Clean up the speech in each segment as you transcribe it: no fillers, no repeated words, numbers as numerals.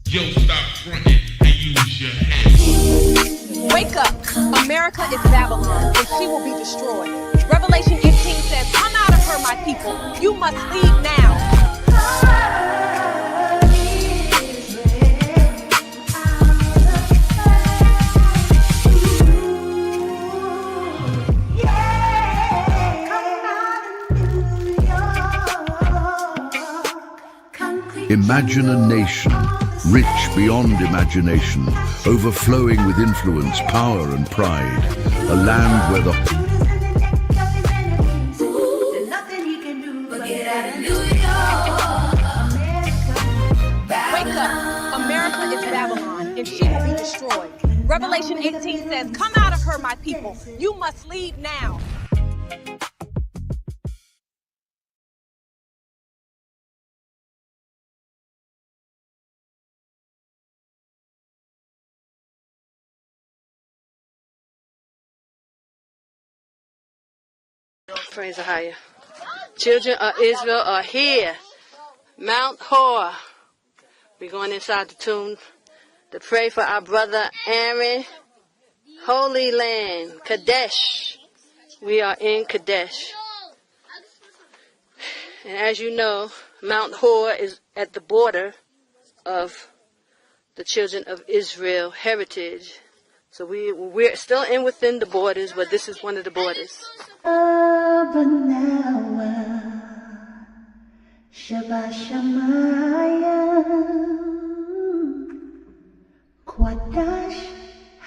Yo, stop fronting and use your head. Wake up. America is Babylon, and she will be destroyed. Revelation 18 says, come out of her, my people. You must leave now. Imagine a nation, rich beyond imagination, overflowing with influence, power and pride. A land where the... There's nothing you can do but get out of New York. Wake up. America is Babylon, and she will be destroyed. Revelation 18 says, come out of her, my people. You must leave now. Praise AHAYAH. Children of Israel are here. Mount Hor. We're going inside the tomb to pray for our brother Ammon. Holy land, Qadash. We are in Qadash. And as you know, Mount Hor is at the border of the children of Israel heritage. So we're still within the borders, but this is one of the borders. Qadash,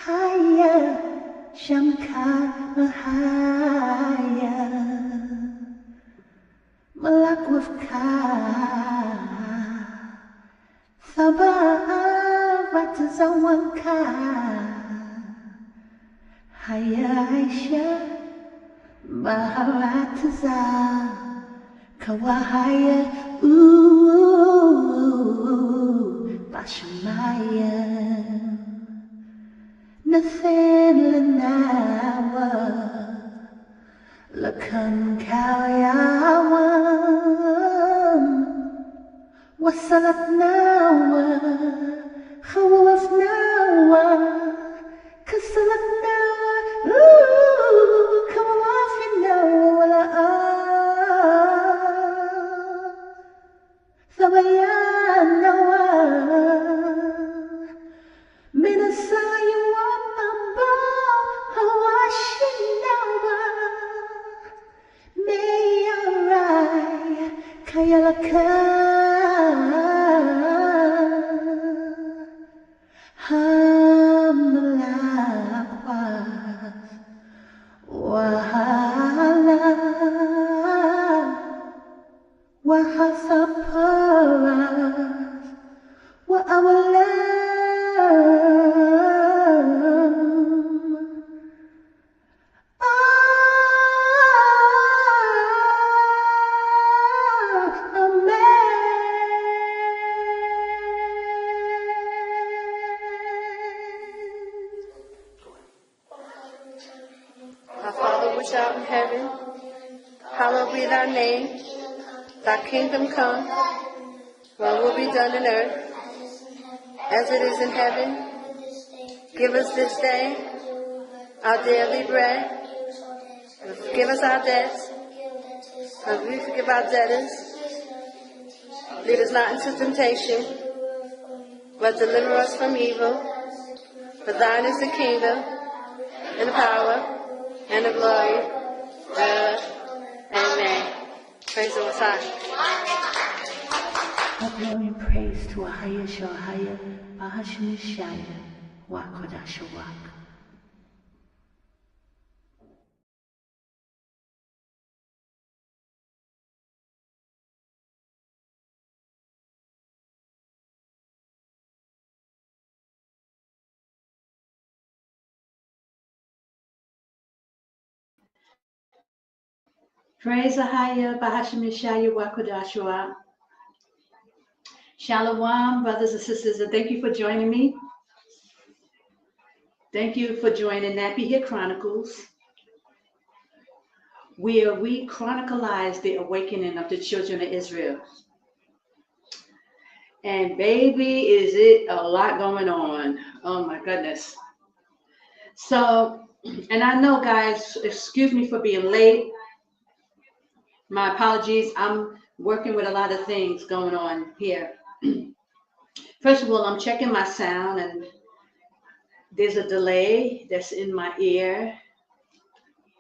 AHAYAH, sham, Malak with Sabat Zawanka, Hayasha, Maharatza, Kawahaya, Bashamaya, Nathan Lanawa, Lakan Kayawan, Wasalat Nawa, Khawaf Nawa, Kasalat Nawa, Kawaf Nawa, Thabayan Nawa, Minasaya Wapamba, Hawashin Nawa, Mayarai, Kayalaka, Hamlakwa, Wahala, Wahasapara, Waawalam. Our Father which art in heaven, hallowed be thy name. Thy kingdom come, thy will be done on earth, as it is in heaven. Give us this day our daily bread. Forgive us our debts, as we forgive our debtors. Lead us not into temptation, but deliver us from evil. For thine is the kingdom, and the power, and the glory. Amen. Praise the Messiah. All glory and praise to AHAYAH, Yashaya, Qadash, Rawach. Praise AHAYAH, Yashaya, Qadash, Rawach. Shalom, brothers and sisters, and thank you for joining me. Thank you for joining Nappy here, Chronicles. where we chronicleize the awakening of the children of Israel. And baby, is it a lot going on. Oh my goodness. So, and I know, guys, excuse me for being late. My apologies. I'm working with a lot of things going on here. First of all, I'm checking my sound, and there's a delay that's in my ear.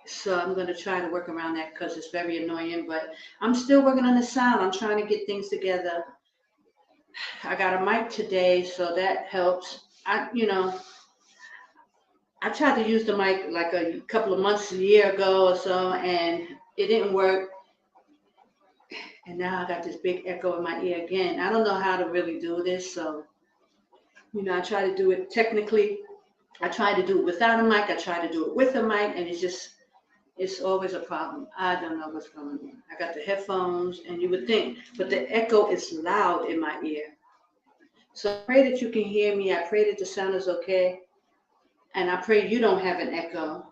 So I'm going to try to work around that because it's very annoying, but I'm still working on the sound. I'm trying to get things together. I got a mic today, so that helps. I tried to use the mic like a couple of months, a year ago or so, and it didn't work. And now I got this big echo in my ear again. I don't know how to really do this, so, I try to do it technically. I try to do it without a mic. I try to do it with a mic, and it's always a problem. I don't know what's going on. I got the headphones, and you would think, but the echo is loud in my ear. So I pray that you can hear me. I pray that the sound is okay. And I pray you don't have an echo.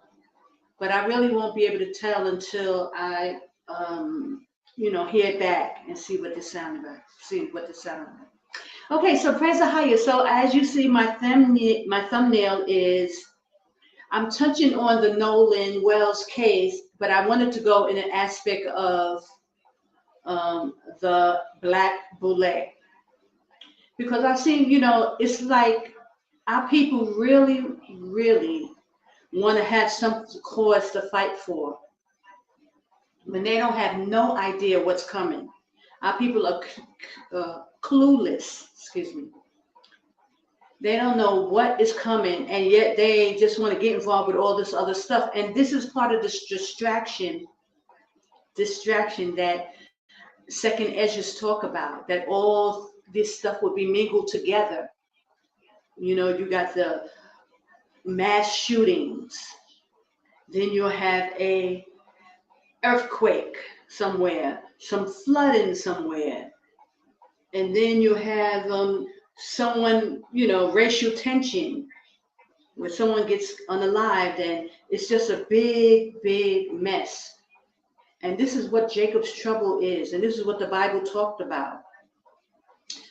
But I really won't be able to tell until I, hear it back and see what the sound like. Okay, so praise AHAYAH. So as you see, my thumbnail is, I'm touching on the Nolan Wells case, but I wanted to go in an aspect of the Black BOULE. Because I see, it's like our people really, really want to have some cause to fight for when they don't have no idea what's coming. Our people are clueless, They don't know what is coming, and yet they just want to get involved with all this other stuff. And this is part of this distraction that Second Ezra's talk about, that all this stuff will be mingled together. You got the mass shootings, then you'll have a earthquake somewhere, some flooding somewhere, and then you have someone, racial tension, where someone gets unalived, and it's just a big, big mess. And this is what Jacob's trouble is, and this is what the Bible talked about.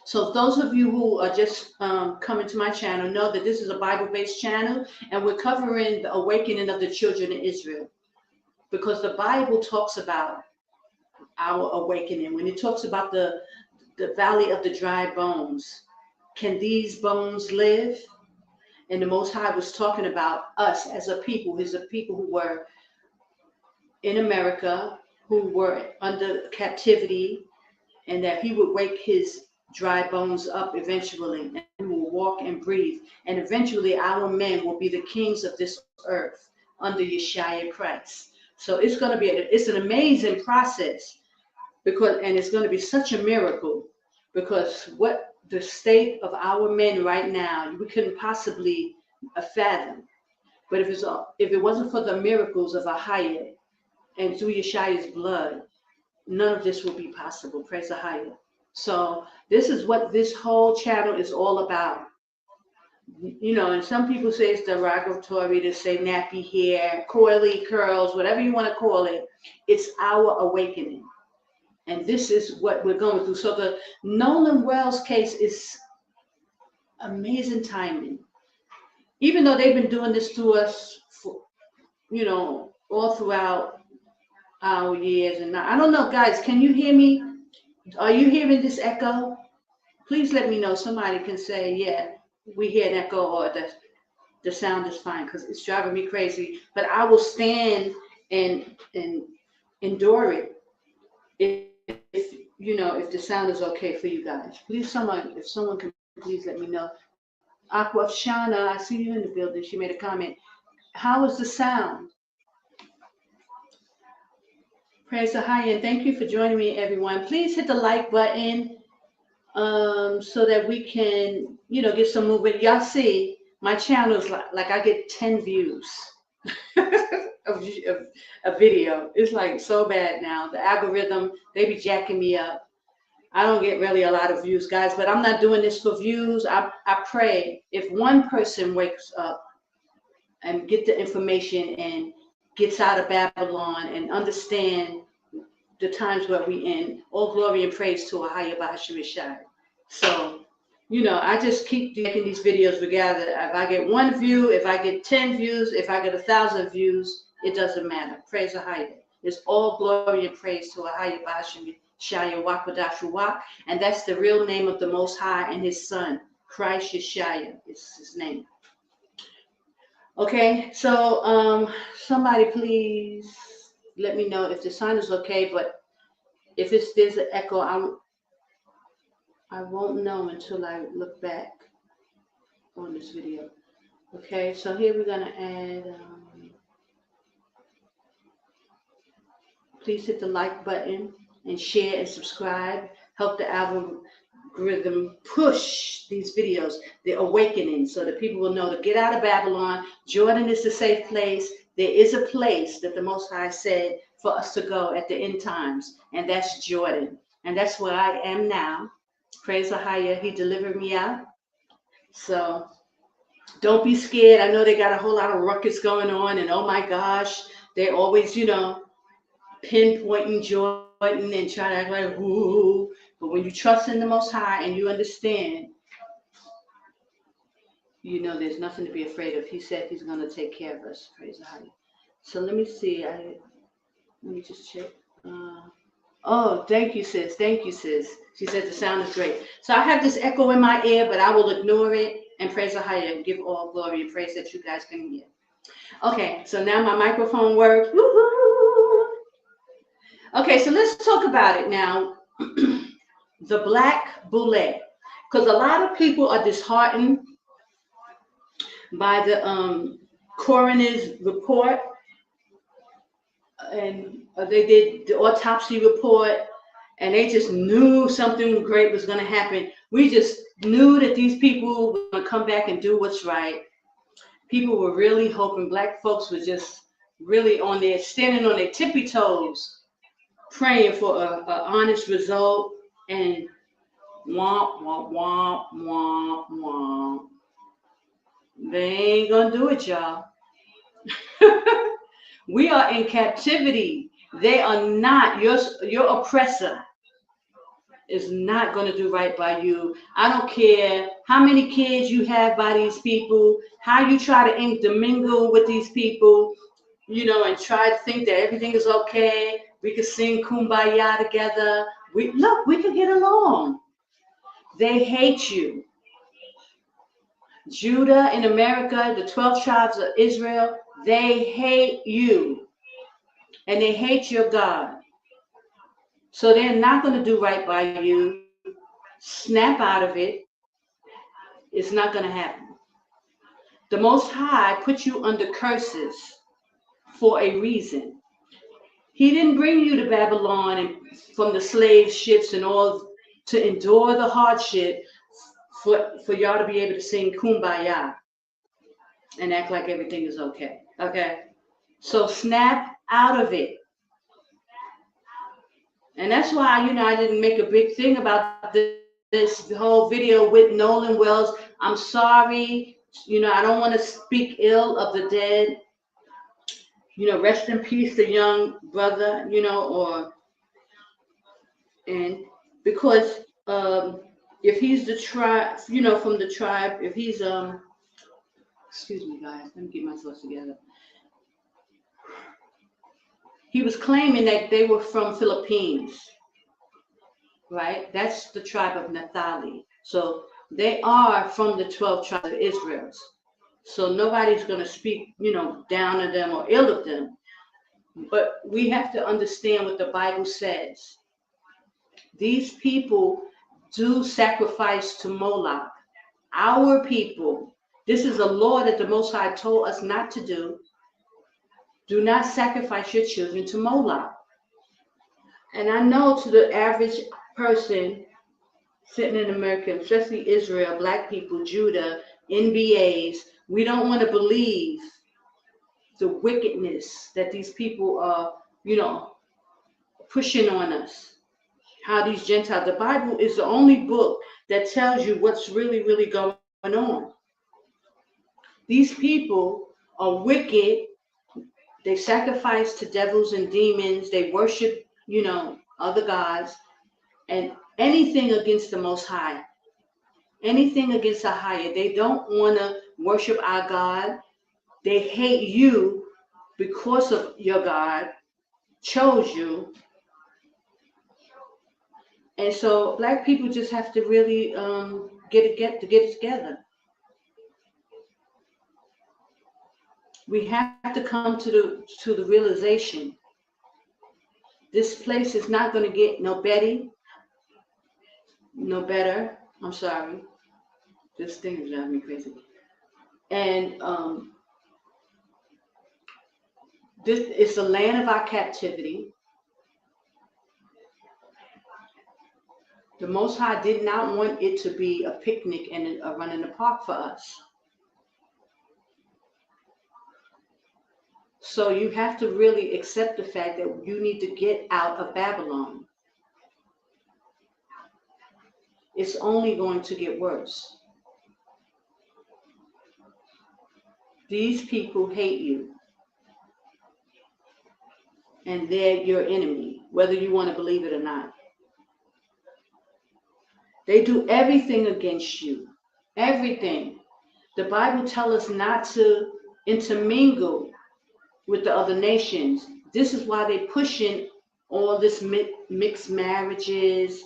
So those of you who are just coming to my channel know that this is a Bible-based channel, and we're covering the awakening of the children of Israel, because the Bible talks about our awakening. When it talks about the valley of the dry bones, can these bones live? And the Most High was talking about us as a people. His people who were in America, who were under captivity, and that he would wake his dry bones up eventually, and we will walk and breathe. And eventually our men will be the kings of this earth under Yashaya Christ. So it's going to be, it's an amazing process, and it's going to be such a miracle, because what the state of our men right now, we couldn't possibly fathom. But if it wasn't for the miracles of AHAYAH and through Yashaya's blood, none of this will be possible. Praise AHAYAH. So this is what this whole channel is all about. And some people say it's derogatory to say nappy hair, coily curls, whatever you want to call it. It's our awakening. And this is what we're going through. So the Nolan Wells case is amazing timing. Even though they've been doing this to us for, all throughout our years. And I don't know, guys, can you hear me? Are you hearing this echo? Please let me know. Somebody can say, yeah, we hear an echo, or the sound is fine, because it's driving me crazy. But I will stand and endure it if the sound is okay for you guys. Please, if someone can please let me know. Aqua Shana, I see you in the building. She made a comment. How is the sound? Praise AHAYAH, and thank you for joining me, everyone. Please hit the like button so that we can, get some movement. Y'all see, my channel is like I get 10 views of a video. It's like so bad now. The algorithm, they be jacking me up. I don't get really a lot of views, guys, but I'm not doing this for views. I pray if one person wakes up and get the information and gets out of Babylon and understand the times where we in. All glory and praise to AHAYAH Yashaya. So, I just keep making these videos together. If I get 1 view, if I get 10 views, if I get 1,000 views, it doesn't matter. Praise AHAYAH. It's all glory and praise to AHAYAH Yashaya Qadash, and that's the real name of the Most High and His Son, Christ Yashaya is His name. Okay, so somebody please let me know if the sound is okay, but if there's an echo, I won't know until I look back on this video. Okay, so here we're gonna add, please hit the like button and share and subscribe. Help the algorithm push these videos, the awakening, so that people will know to get out of Babylon. Jordan is a safe place. There is a place that the Most High said for us to go at the end times, and that's Jordan. And that's where I am now. Praise AHAYAH. He delivered me out. So don't be scared. I know they got a whole lot of ruckus going on, and oh my gosh, they always, pinpointing Jordan and trying to act like, ooh. But when you trust in the Most High and you understand, there's nothing to be afraid of. He said He's going to take care of us. Praise AHAYAH. So let me see. Let me just check. Oh, thank you, sis. Thank you, sis. She said the sound is great. So I have this echo in my ear, but I will ignore it and praise AHAYAH and give all glory and praise that you guys can hear. Okay, so now my microphone works. Woo-hoo! Okay, so let's talk about it now. The black BOULE. Because a lot of people are disheartened by the coroner's report, and they did the autopsy report, and they just knew something great was going to happen. We just knew that these people were going to come back and do what's right. People were really hoping. Black folks were just really standing on their tippy toes, praying for an honest result, and womp, womp, womp, womp, womp. They ain't gonna do it, y'all. We are in captivity. They are not. Your oppressor is not going to do right by you. I don't care how many kids you have by these people, how you try to intermingle with these people, and try to think that everything is okay. We could sing Kumbaya together. We could get along. They hate you. Judah in America, the 12 tribes of Israel, they hate you. And they hate your God. So they're not going to do right by you. Snap out of it. It's not going to happen. The Most High put you under curses for a reason. He didn't bring you to Babylon and from the slave ships and all to endure the hardship for y'all to be able to sing Kumbaya and act like everything is okay. Okay? So snap out of it. And that's why, I didn't make a big thing about this whole video with Nolan Wells. I'm sorry. I don't want to speak ill of the dead. Rest in peace, the young brother, and because if he's the tribe, from the tribe, if he's, excuse me, guys, let me get my thoughts together. He was claiming that they were from Philippines, right? That's the tribe of Naphtali. So they are from the 12 tribes of Israel. So nobody's going to speak, down to them or ill of them. But we have to understand what the Bible says. These people do sacrifice to Moloch. Our people, this is a law that the Most High told us not to do. Do not sacrifice your children to Moloch. And I know to the average person sitting in America, especially Israel, Black people, Judah, NBAs, we don't want to believe the wickedness that these people are, pushing on us. How these Gentiles, the Bible is the only book that tells you what's really, really going on. These people are wicked. They sacrifice to devils and demons. They worship, other gods, and anything against the Most High. Anything against AHAYAH. They don't want to worship our God. They hate you because of your God chose you. And so black people just have to really get it together. We have to come to the realization this place is not going to get no better. I'm sorry. This thing is driving me crazy. And this is the land of our captivity. The Most High did not want it to be a picnic and a run in the park for us. So you have to really accept the fact that you need to get out of Babylon. It's only going to get worse. These people hate you. And they're your enemy, whether you want to believe it or not. They do everything against you. Everything. The Bible tells us not to intermingle with the other nations. This is why they're pushing all this mixed marriages.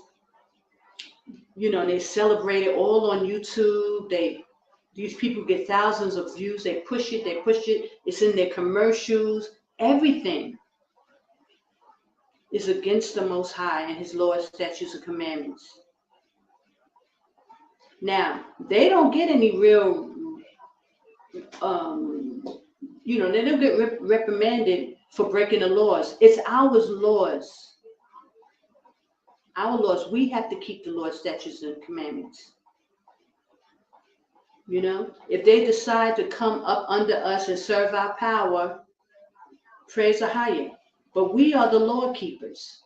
They celebrate it all on YouTube. These people get thousands of views. They push it. It's in their commercials. Everything is against the Most High and His laws, statutes, and commandments. Now, they don't get any real, they don't get reprimanded for breaking the laws. It's our laws. Our laws. We have to keep the laws, statutes, and commandments. If they decide to come up under us and serve our power, praise AHAYAH. But we are the law keepers.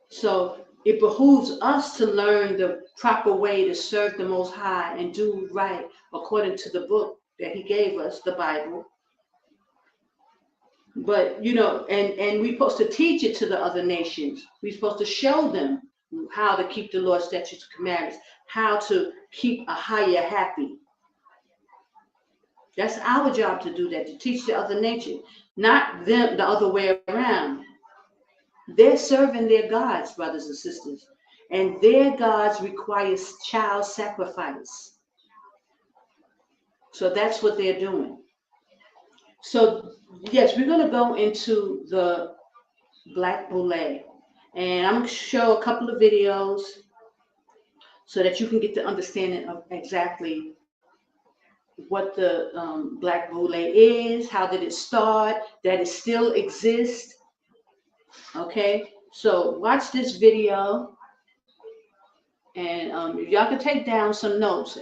So it behooves us to learn the proper way to serve the Most High and do right according to the book that He gave us, the Bible. But, and we're supposed to teach it to the other nations. We're supposed to show them how to keep the law, statutes, and commandments, how to keep AHAYAH happy. That's our job to do that, to teach the other nation, not them the other way around. They're serving their gods, brothers and sisters, and their gods require child sacrifice. So that's what they're doing. So yes, we're going to go into the Black BOULE, and I'm going to show a couple of videos so that you can get the understanding of exactly what the Black BOULE is, how did it start, that it still exists. Okay, so watch this video, and y'all can take down some notes,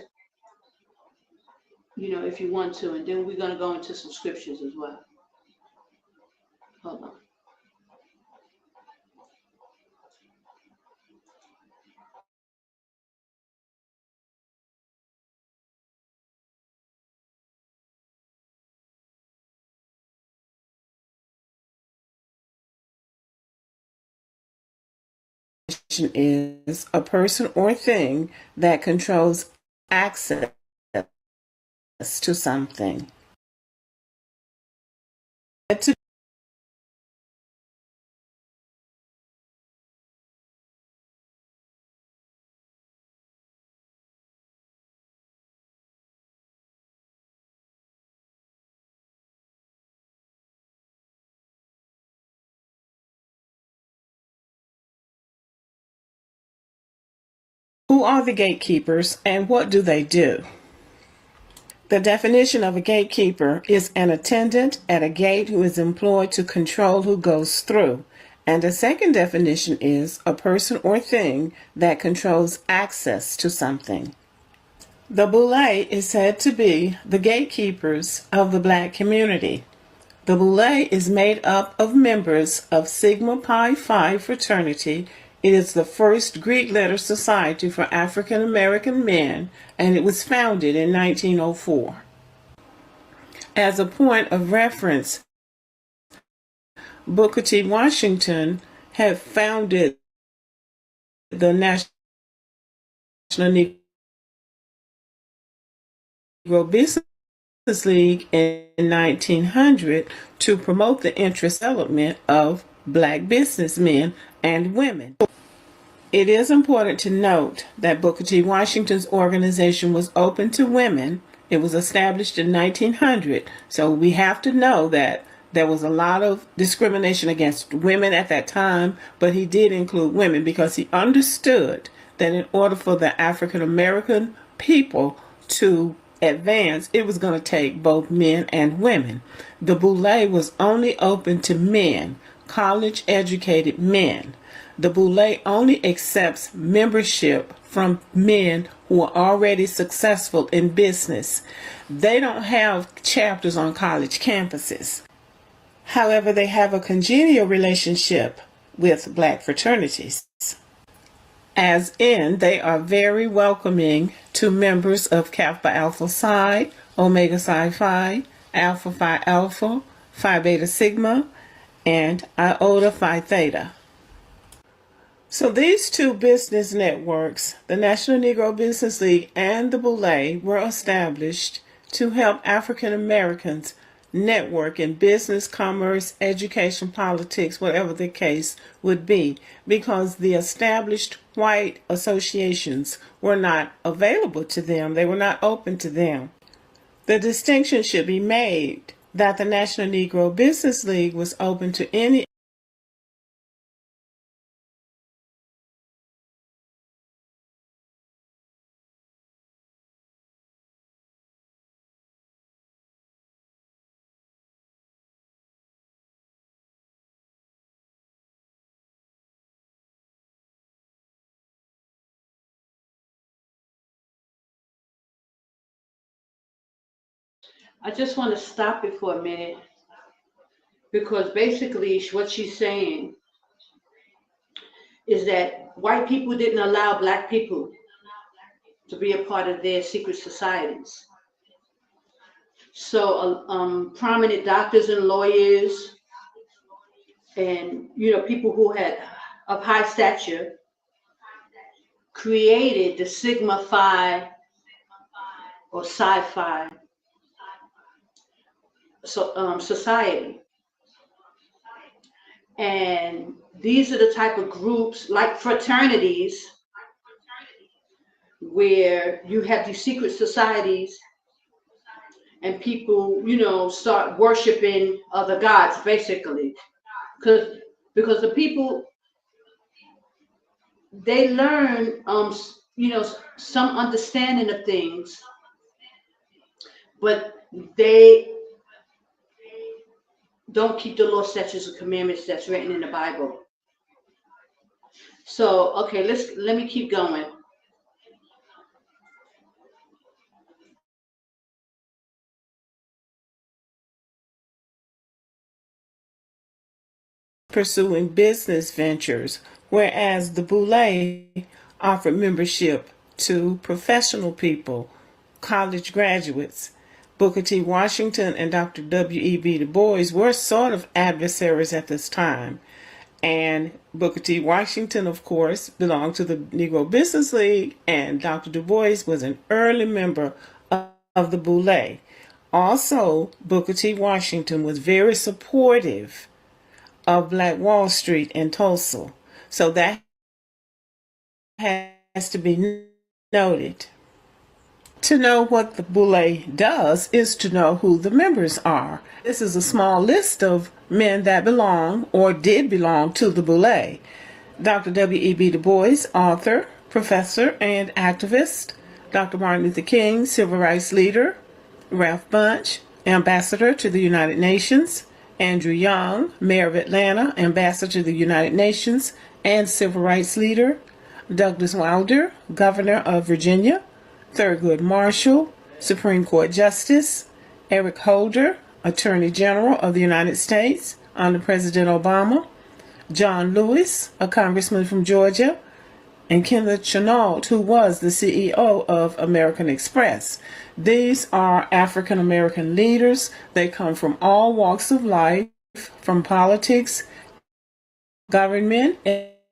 if you want to, and then we're going to go into some scriptures as well. Hold on. Is a person or thing that controls access to something. Who are the gatekeepers and what do they do? The definition of a gatekeeper is an attendant at a gate who is employed to control who goes through. And a second definition is a person or thing that controls access to something. The BOULE is said to be the gatekeepers of the black community. The BOULE is made up of members of Sigma Pi Phi fraternity. It is the first Greek letter society for African American men, and it was founded in 1904. As a point of reference, Booker T. Washington had founded the National Negro Business League in 1900 to promote the interest development of black businessmen and women. It is important to note that Booker T. Washington's organization was open to women. It was established in 1900, so we have to know that there was a lot of discrimination against women at that time, but he did include women because he understood that in order for the African American people to advance, it was going to take both men and women. The BOULE was only open to men, college educated men. The BOULE only accepts membership from men who are already successful in business. They don't have chapters on college campuses. However, they have a congenial relationship with black fraternities. As in, they are very welcoming to members of Kappa Alpha Psi, Omega Psi Phi, Alpha Phi Alpha, Phi Beta Sigma, and Iota Phi Theta. So these two business networks, the National Negro Business League and the BOULE, were established to help African Americans network in business, commerce, education, politics, whatever the case would be, because the established white associations were not available to them. They were not open to them. The distinction should be made that the National Negro Business League was open to any I just want to stop it for a minute because basically what she's saying is that white people didn't allow black people to be a part of their secret societies. So prominent doctors and lawyers and people who had of high stature created the Sigma Phi or Psi Phi society. And these are the type of groups like fraternities where you have these secret societies and people, start worshiping other gods, basically. Because the people, they learn, some understanding of things, but they don't keep the law, statutes, and commandments that's written in the Bible. So, okay, let me keep going. pursuing business ventures, whereas the BOULE offered membership to professional people, college graduates. Booker T. Washington and Dr. W.E.B. Du Bois were sort of adversaries at this time. And Booker T. Washington, of course, belonged to the Negro Business League, and Dr. Du Bois was an early member of the BOULE. Also, Booker T. Washington was very supportive of Black Wall Street in Tulsa. So that has to be noted. To know what the BOULE does is to know who the members are. This is a small list of men that belong or did belong to the BOULE. Dr. W.E.B. Du Bois, author, professor, and activist. Dr. Martin Luther King, civil rights leader. Ralph Bunche, ambassador to the United Nations. Andrew Young, mayor of Atlanta, ambassador to the United Nations and civil rights leader. Douglas Wilder, governor of Virginia. Thurgood Marshall, Supreme Court Justice. Eric Holder, Attorney General of the United States under President Obama. John Lewis, a congressman from Georgia. and Kenneth Chenault, who was the CEO of American Express. These are African American leaders. They come from all walks of life, from politics, government,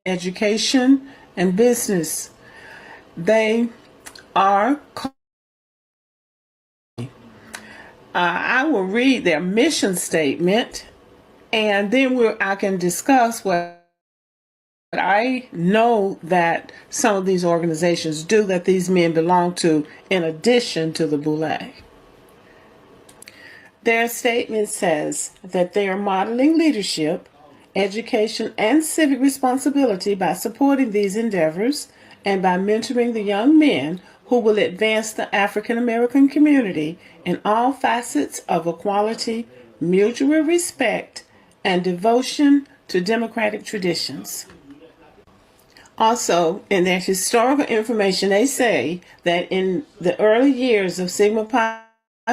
education, and business. They are I will read their mission statement, and then I can discuss what I know that some of these organizations do that these men belong to in addition to the BOULE. Their statement says that they are modeling leadership, education, and civic responsibility by supporting these endeavors and by mentoring the young men who will advance the African American community in all facets of equality, mutual respect, and devotion to democratic traditions. Also, in their historical information, they say that in the early years of Sigma Pi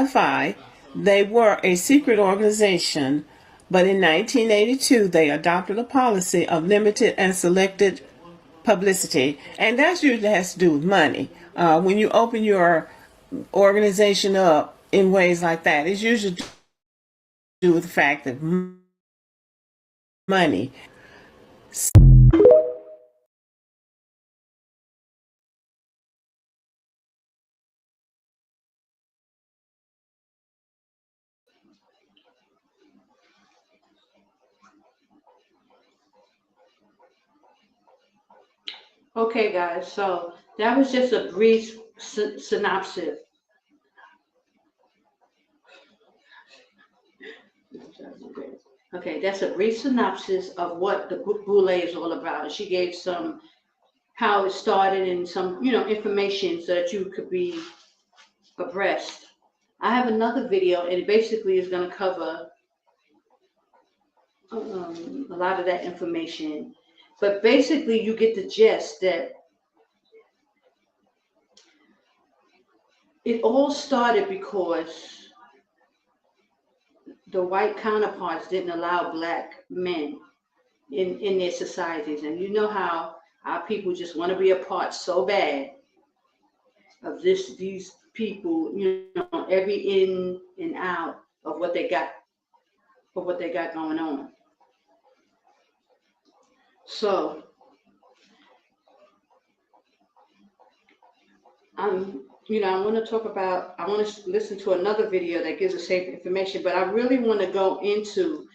Phi, they were a secret organization, but in 1982, they adopted a policy of limited and selected publicity, and that usually has to do with money. When you open your organization up in ways like that, it's usually to do with the fact that money. Okay, guys, so that was just a brief synopsis. Okay, that's a brief synopsis of what the BOULE is all about. She gave some how it started and some, information so that you could be abreast. I have another video, and it basically is going to cover a lot of that information. But basically, you get the gist that it all started because the white counterparts didn't allow black men in their societies. And you know how our people just want to be a part so bad of these people, every in and out of what they got going on. So I want to talk about, I want to listen to another video that gives the same information, but I really want to go into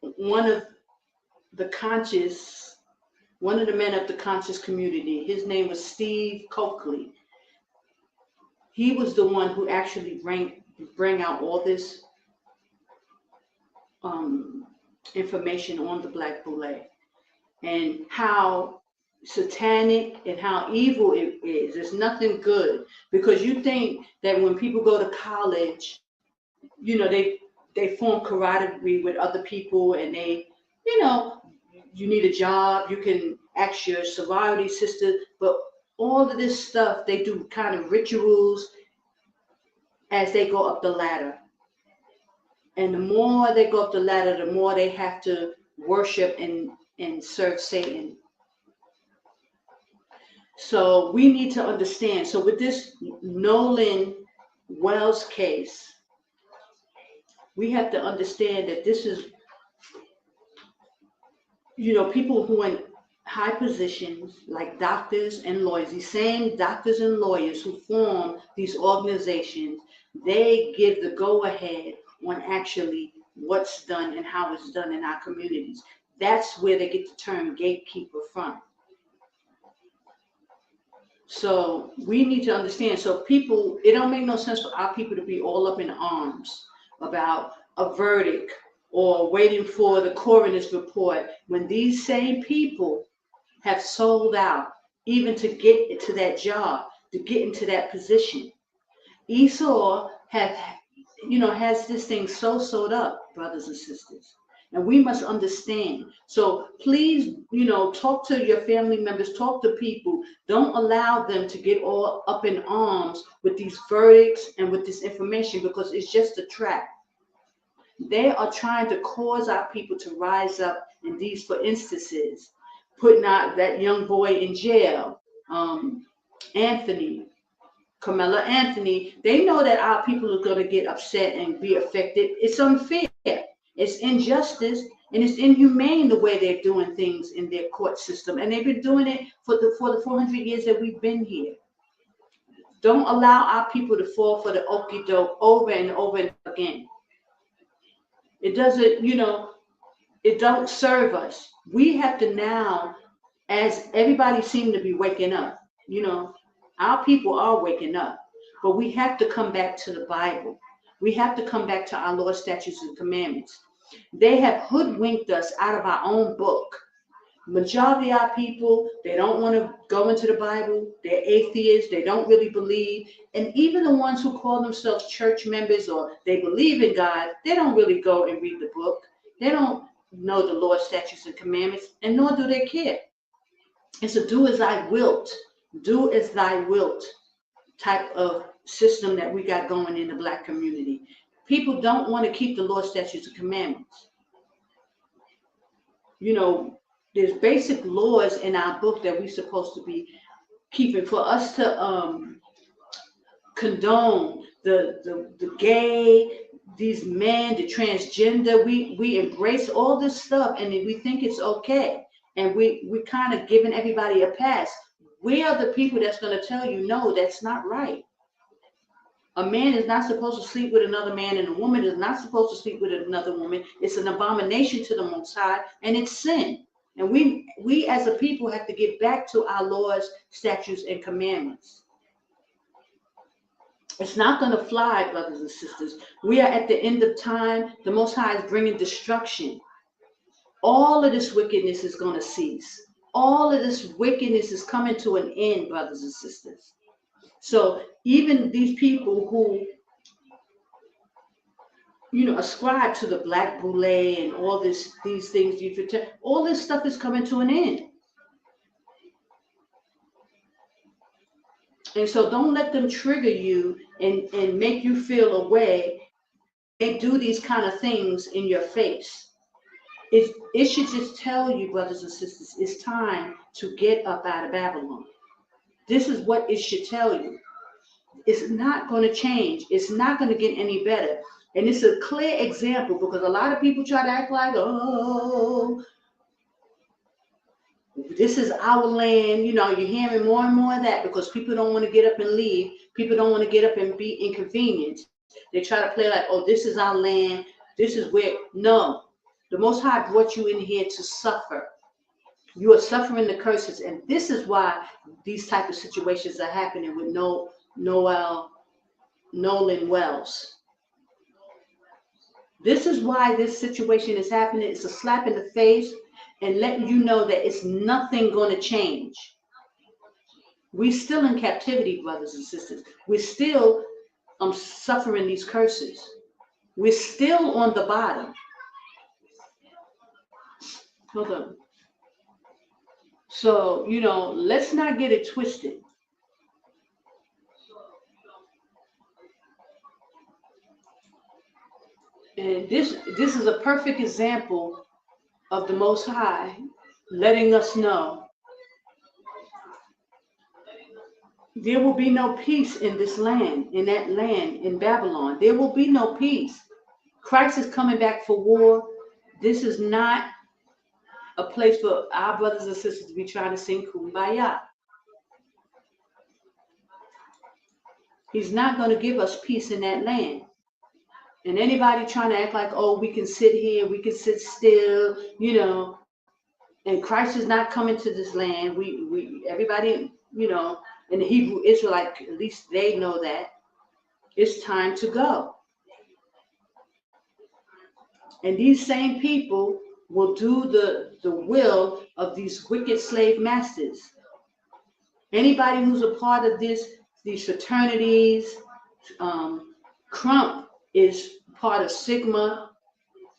one of the men of the conscious community. His name was Steve Coakley. He was the one who actually bring out all this information on the Black BOULE and how satanic and how evil it is. It's nothing good, because you think that when people go to college, they form camaraderie with other people, and they, you need a job, you can ask your sorority sister, but all of this stuff, they do kind of rituals as they go up the ladder. And the more they go up the ladder, the more they have to worship and serve Satan. So we need to understand. So with this Nolan Wells case, we have to understand that this is, people who are in high positions like doctors and lawyers, these same doctors and lawyers who form these organizations, they give the go-ahead on actually what's done and how it's done in our communities. That's where they get the term gatekeeper from. So we need to understand. So people, it don't make no sense for our people to be all up in arms about a verdict or waiting for the coroner's report when these same people have sold out even to get into that job, to get into that position. Esau has this thing so sewed up, brothers and sisters. And we must understand. So please, talk to your family members, talk to people. Don't allow them to get all up in arms with these verdicts and with this information, because it's just a trap. They are trying to cause our people to rise up in these, for instances, putting out that young boy in jail Anthony, Carmela Anthony, they know that our people are going to get upset and be affected. It's unfair. It's injustice, and it's inhumane the way they're doing things in their court system. And they've been doing it for the 400 years that we've been here. Don't allow our people to fall for the okie doke over and over again. It doesn't, it don't serve us. We have to now, as everybody seems to be waking up, our people are waking up, but we have to come back to the Bible. We have to come back to our Lord's statutes and commandments. They have hoodwinked us out of our own book. Majority of our people, they don't want to go into the Bible. They're atheists. They don't really believe. And even the ones who call themselves church members or they believe in God, they don't really go and read the book. They don't know the Lord's statutes and commandments, and nor do they care. It's a do as I wilt type of system that we got going in the Black community. People don't want to keep the Lord's statutes and commandments. There's basic laws in our book that we're supposed to be keeping. For us to condone the gay, these men, the transgender, we embrace all this stuff and we think it's okay. And we kind of giving everybody a pass. We are the people that's going to tell you, no, that's not right. A man is not supposed to sleep with another man, and a woman is not supposed to sleep with another woman. It's an abomination to the Most High, and it's sin. And we as a people have to get back to our laws, statutes, and commandments. It's not going to fly, brothers and sisters. We are at the end of time. The Most High is bringing destruction. All of this wickedness is going to cease. All of this wickedness is coming to an end, brothers and sisters. So even these people who, ascribe to the Black BOULE and all these things, all this stuff is coming to an end. And so don't let them trigger you and make you feel a way. They do these kind of things in your face. It should just tell you, brothers and sisters, it's time to get up out of Babylon. This is what it should tell you. It's not going to change. It's not going to get any better. And it's a clear example because a lot of people try to act like, oh, this is our land. You're hearing more and more of that because people don't want to get up and leave. People don't want to get up and be inconvenienced. They try to play like, oh, this is our land. This is where. No, the Most High brought you in here to suffer. You are suffering the curses. And this is why these type of situations are happening with Nolan Wells. This is why this situation is happening. It's a slap in the face and letting you know that it's nothing going to change. We're still in captivity, brothers and sisters. We're still suffering these curses. We're still on the bottom. Hold on. So, let's not get it twisted. And this is a perfect example of the Most High letting us know there will be no peace in this land, in that land, in Babylon. There will be no peace. Christ is coming back for war. This is not a place for our brothers and sisters to be trying to sing Kumbaya. He's not going to give us peace in that land. And anybody trying to act like, oh, we can sit here, we can sit still, and Christ is not coming to this land. Everybody, and the Hebrew Israelite, at least they know that it's time to go. And these same people will do the will of these wicked slave masters. Anybody who's a part of these fraternities, Crump is part of Sigma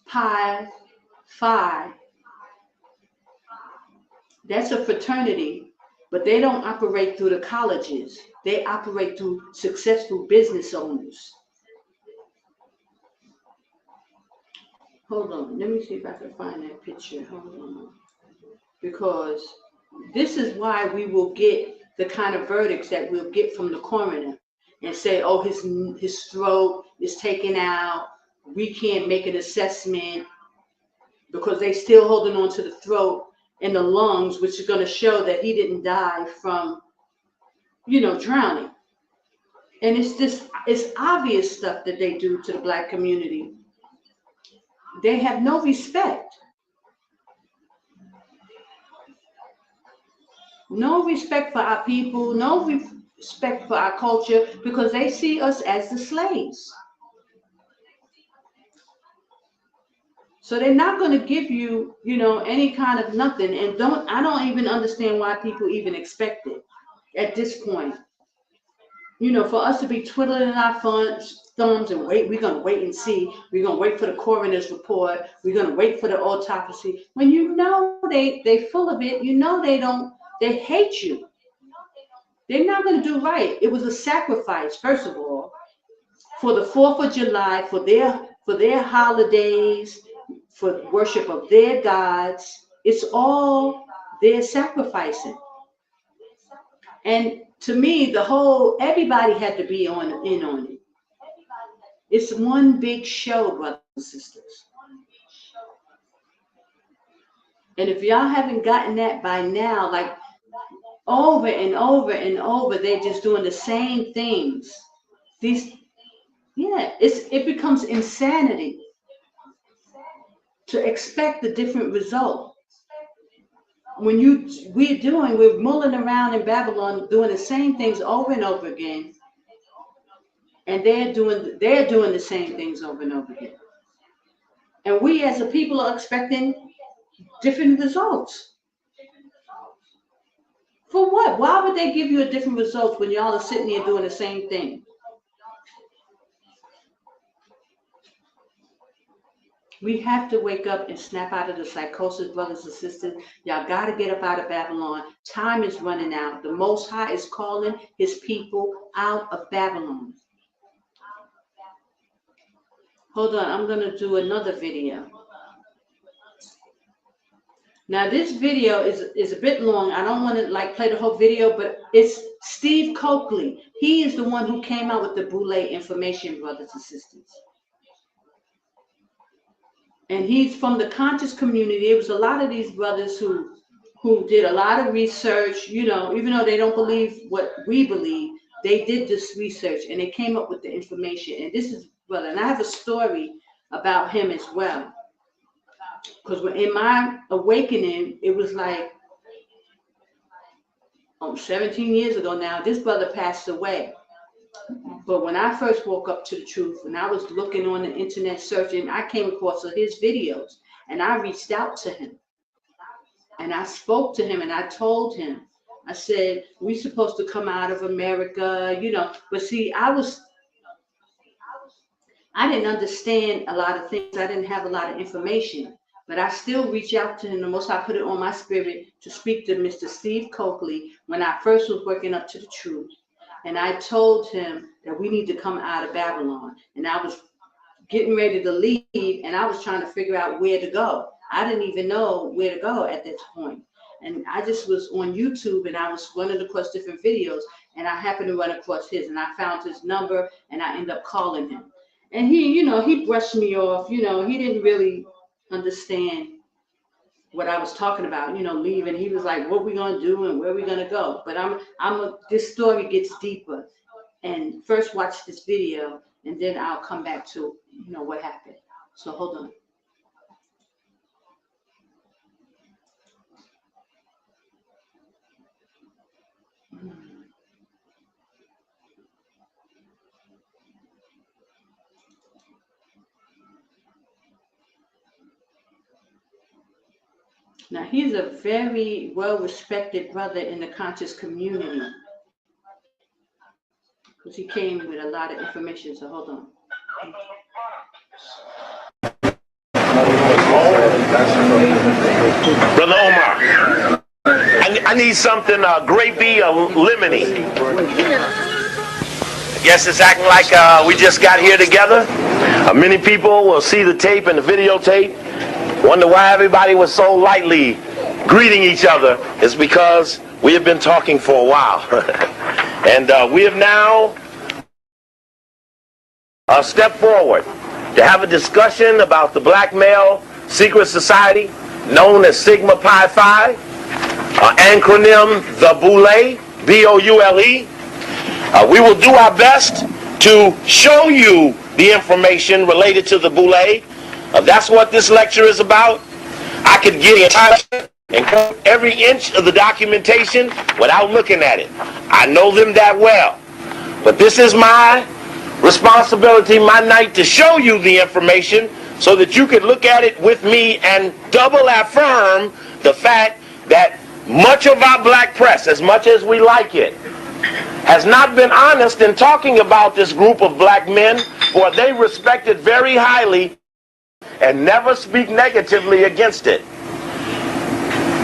Pi Phi. That's a fraternity, but they don't operate through the colleges. They operate through successful business owners. Hold on, let me see if I can find that picture. Hold on. Because this is why we will get the kind of verdicts that we'll get from the coroner and say, oh, his throat is taken out. We can't make an assessment because they still holding on to the throat and the lungs, which is going to show that he didn't die from, drowning. And it's obvious stuff that they do to the Black community. They have no respect. No respect for our people, no respect for our culture, because they see us as the slaves. So they're not going to give you, any kind of nothing. And I don't even understand why people even expect it at this point. For us to be twiddling our thumbs and wait, we're going to wait and see. We're going to wait for the coroner's report. We're going to wait for the autopsy. When they full of it, they hate you. They're not going to do right. It was a sacrifice, first of all, for the 4th of July, for their holidays, for worship of their gods. It's all their sacrificing. And to me, everybody had to be in on it. It's one big show, brothers and sisters. And if y'all haven't gotten that by now, like over and over and over, they're just doing the same things. It becomes insanity to expect a different result. When we're mulling around in Babylon doing the same things over and over again, and they're doing the same things over and over again. And we as a people are expecting different results. For what? Why would they give you a different result when y'all are sitting there doing the same thing? We have to wake up and snap out of the psychosis, brothers and sisters. Y'all got to get up out of Babylon. Time is running out. The Most High is calling his people out of Babylon. Hold on, I'm going to do another video. Now, this video is a bit long. I don't want to play the whole video, but it's Steve Coakley. He is the one who came out with the BOULE information, brothers and sisters. And he's from the conscious community. It was a lot of these brothers who did a lot of research, even though they don't believe what we believe, they did this research and they came up with the information. And this is, and I have a story about him as well. Because in my awakening, it was 17 years ago now, this brother passed away. But when I first woke up to the truth, and I was looking on the internet searching, I came across his videos and I reached out to him. And I spoke to him and I told him, I said, we're supposed to come out of America, But see, I didn't understand a lot of things. I didn't have a lot of information. But I still reach out to him. The Most I put it on my spirit to speak to Mr. Steve Coakley when I first was waking up to the truth. And I told him that we need to come out of Babylon. And I was getting ready to leave, and I was trying to figure out where to go. I didn't even know where to go at this point. And I just was on YouTube, and I was running across different videos, and I happened to run across his, and I found his number, and I ended up calling him. And he brushed me off. He didn't really understand what I was talking about, leaving. He was like, what we gonna do and where we gonna go? But this story gets deeper. And first watch this video, and then I'll come back to, what happened. So hold on. Now, he's a very well-respected brother in the conscious community because he came with a lot of information, so hold on. Brother Omar, I need something grapey or lemony. Guess it's acting like we just got here together. Many people will see the tape and the videotape. Wonder why everybody was so lightly greeting each other. It's because we have been talking for a while. And we have now stepped forward to have a discussion about the black male secret society known as Sigma Pi Phi, acronym the BOULE, B-O-U-L-E. We will do our best to show you the information related to the BOULE. That's what this lecture is about. I could get entire and cover every inch of the documentation without looking at it. I know them that well. But this is my responsibility, my night, to show you the information so that you could look at it with me and double affirm the fact that much of our black press, as much as we like it, has not been honest in talking about this group of black men, for they respect it very highly and never speak negatively against it.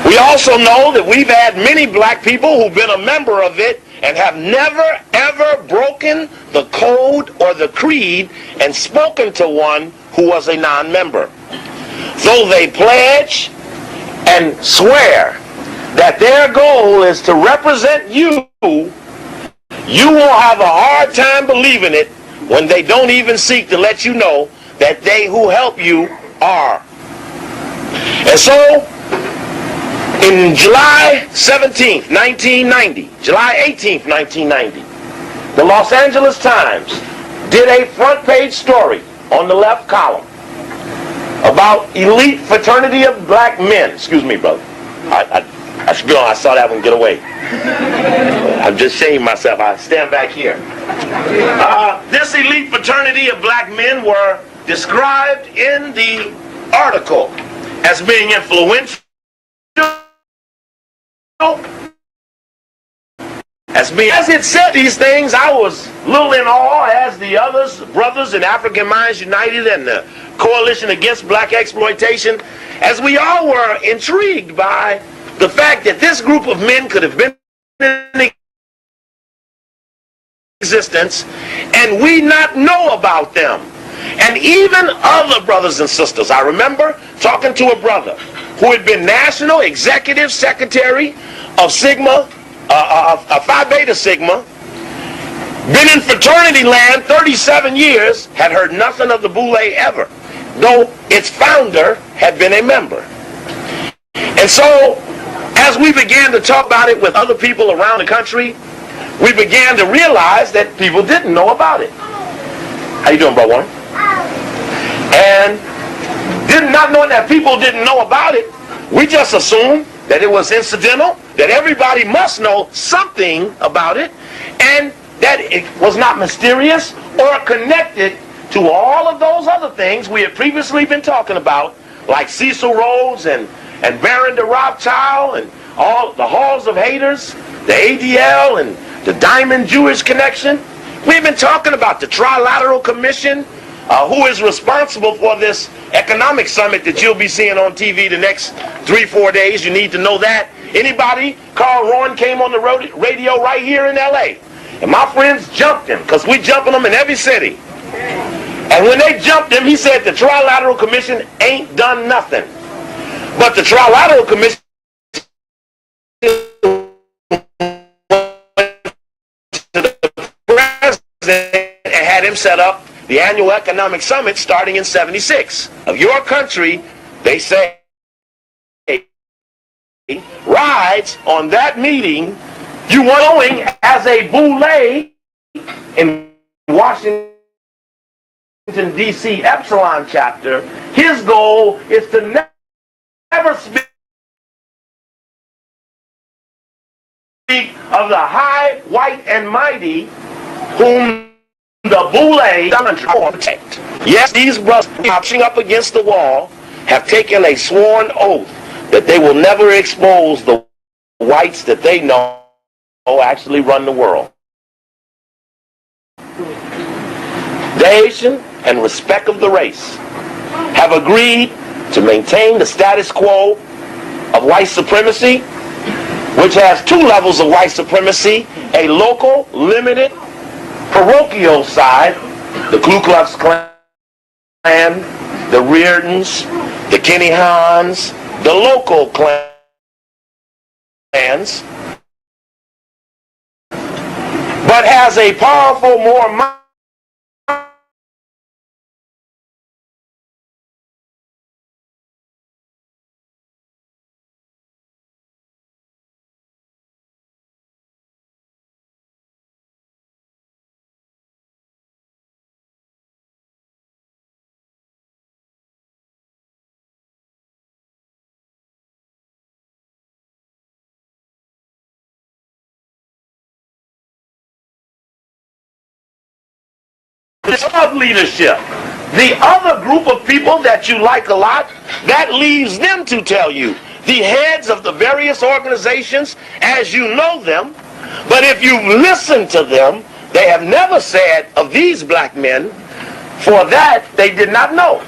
We also know that we've had many black people who've been a member of it and have never ever broken the code or the creed and spoken to one who was a non-member. Though they pledge and swear that their goal is to represent you, you will have a hard time believing it when they don't even seek to let you know that they who help you are. And so, in July 17th, 1990, July 18th, 1990, the Los Angeles Times did a front page story on the left column about elite fraternity of black men. Excuse me, brother. I should go on. I saw that one get away. I'm just shaming myself. I stand back here. This elite fraternity of black men were described in the article as being influential, as it said these things, I was a little in awe, as the others, brothers in African Minds United and the Coalition Against Black Exploitation, as we all were intrigued by the fact that this group of men could have been in existence and we not know about them. And even other brothers and sisters. I remember talking to a brother who had been National Executive Secretary of Sigma, Phi Beta Sigma, been in fraternity land 37 years, had heard nothing of the BOULE ever, though its founder had been a member. And so, as we began to talk about it with other people around the country, we began to realize that people didn't know about it. How you doing, brother? And not knowing that people didn't know about it, we just assumed that it was incidental, that everybody must know something about it, and that it was not mysterious or connected to all of those other things we had previously been talking about, like Cecil Rhodes and Baron de Rothschild and all the Halls of Haters, the ADL and the Diamond Jewish Connection. We've been talking about the Trilateral Commission, who is responsible for this economic summit that you'll be seeing on TV the next 3-4 days. You need to know that. Anybody? Carl Rowan came on the radio right here in LA. And my friends jumped him, because we jumping them in every city. And when they jumped him, he said the Trilateral Commission ain't done nothing. But the Trilateral Commission to the president and had him set up the annual economic summit starting in '76 of your country. They say rides on that meeting. You were going as a BOULE in Washington D.C. Epsilon chapter. His goal is to never speak of the high, white, and mighty whom the BOULE protect. Yes, these brothers marching up against the wall have taken a sworn oath that they will never expose the whites that they know actually run the world. The nation and respect of the race have agreed to maintain the status quo of white supremacy, which has two levels of white supremacy: a local, limited, parochial side, the Ku Klux Klan, the Reardons, the Kenny Hans, the local clans, but has a powerful, more of leadership. The other group of people that you like a lot, that leaves them to tell you. The heads of the various organizations as you know them. But if you listen to them, they have never said of these black men, for that they did not know.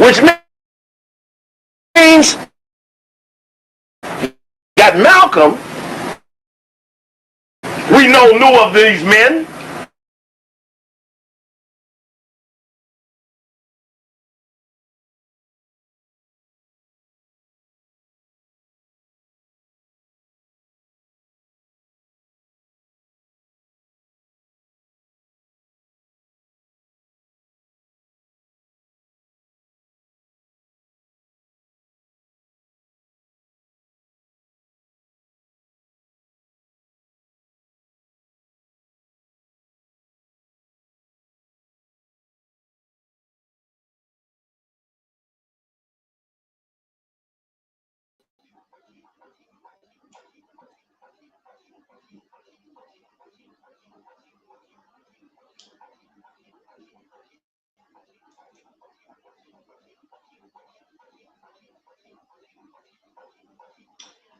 Which means that Malcolm, we know, knew of these men.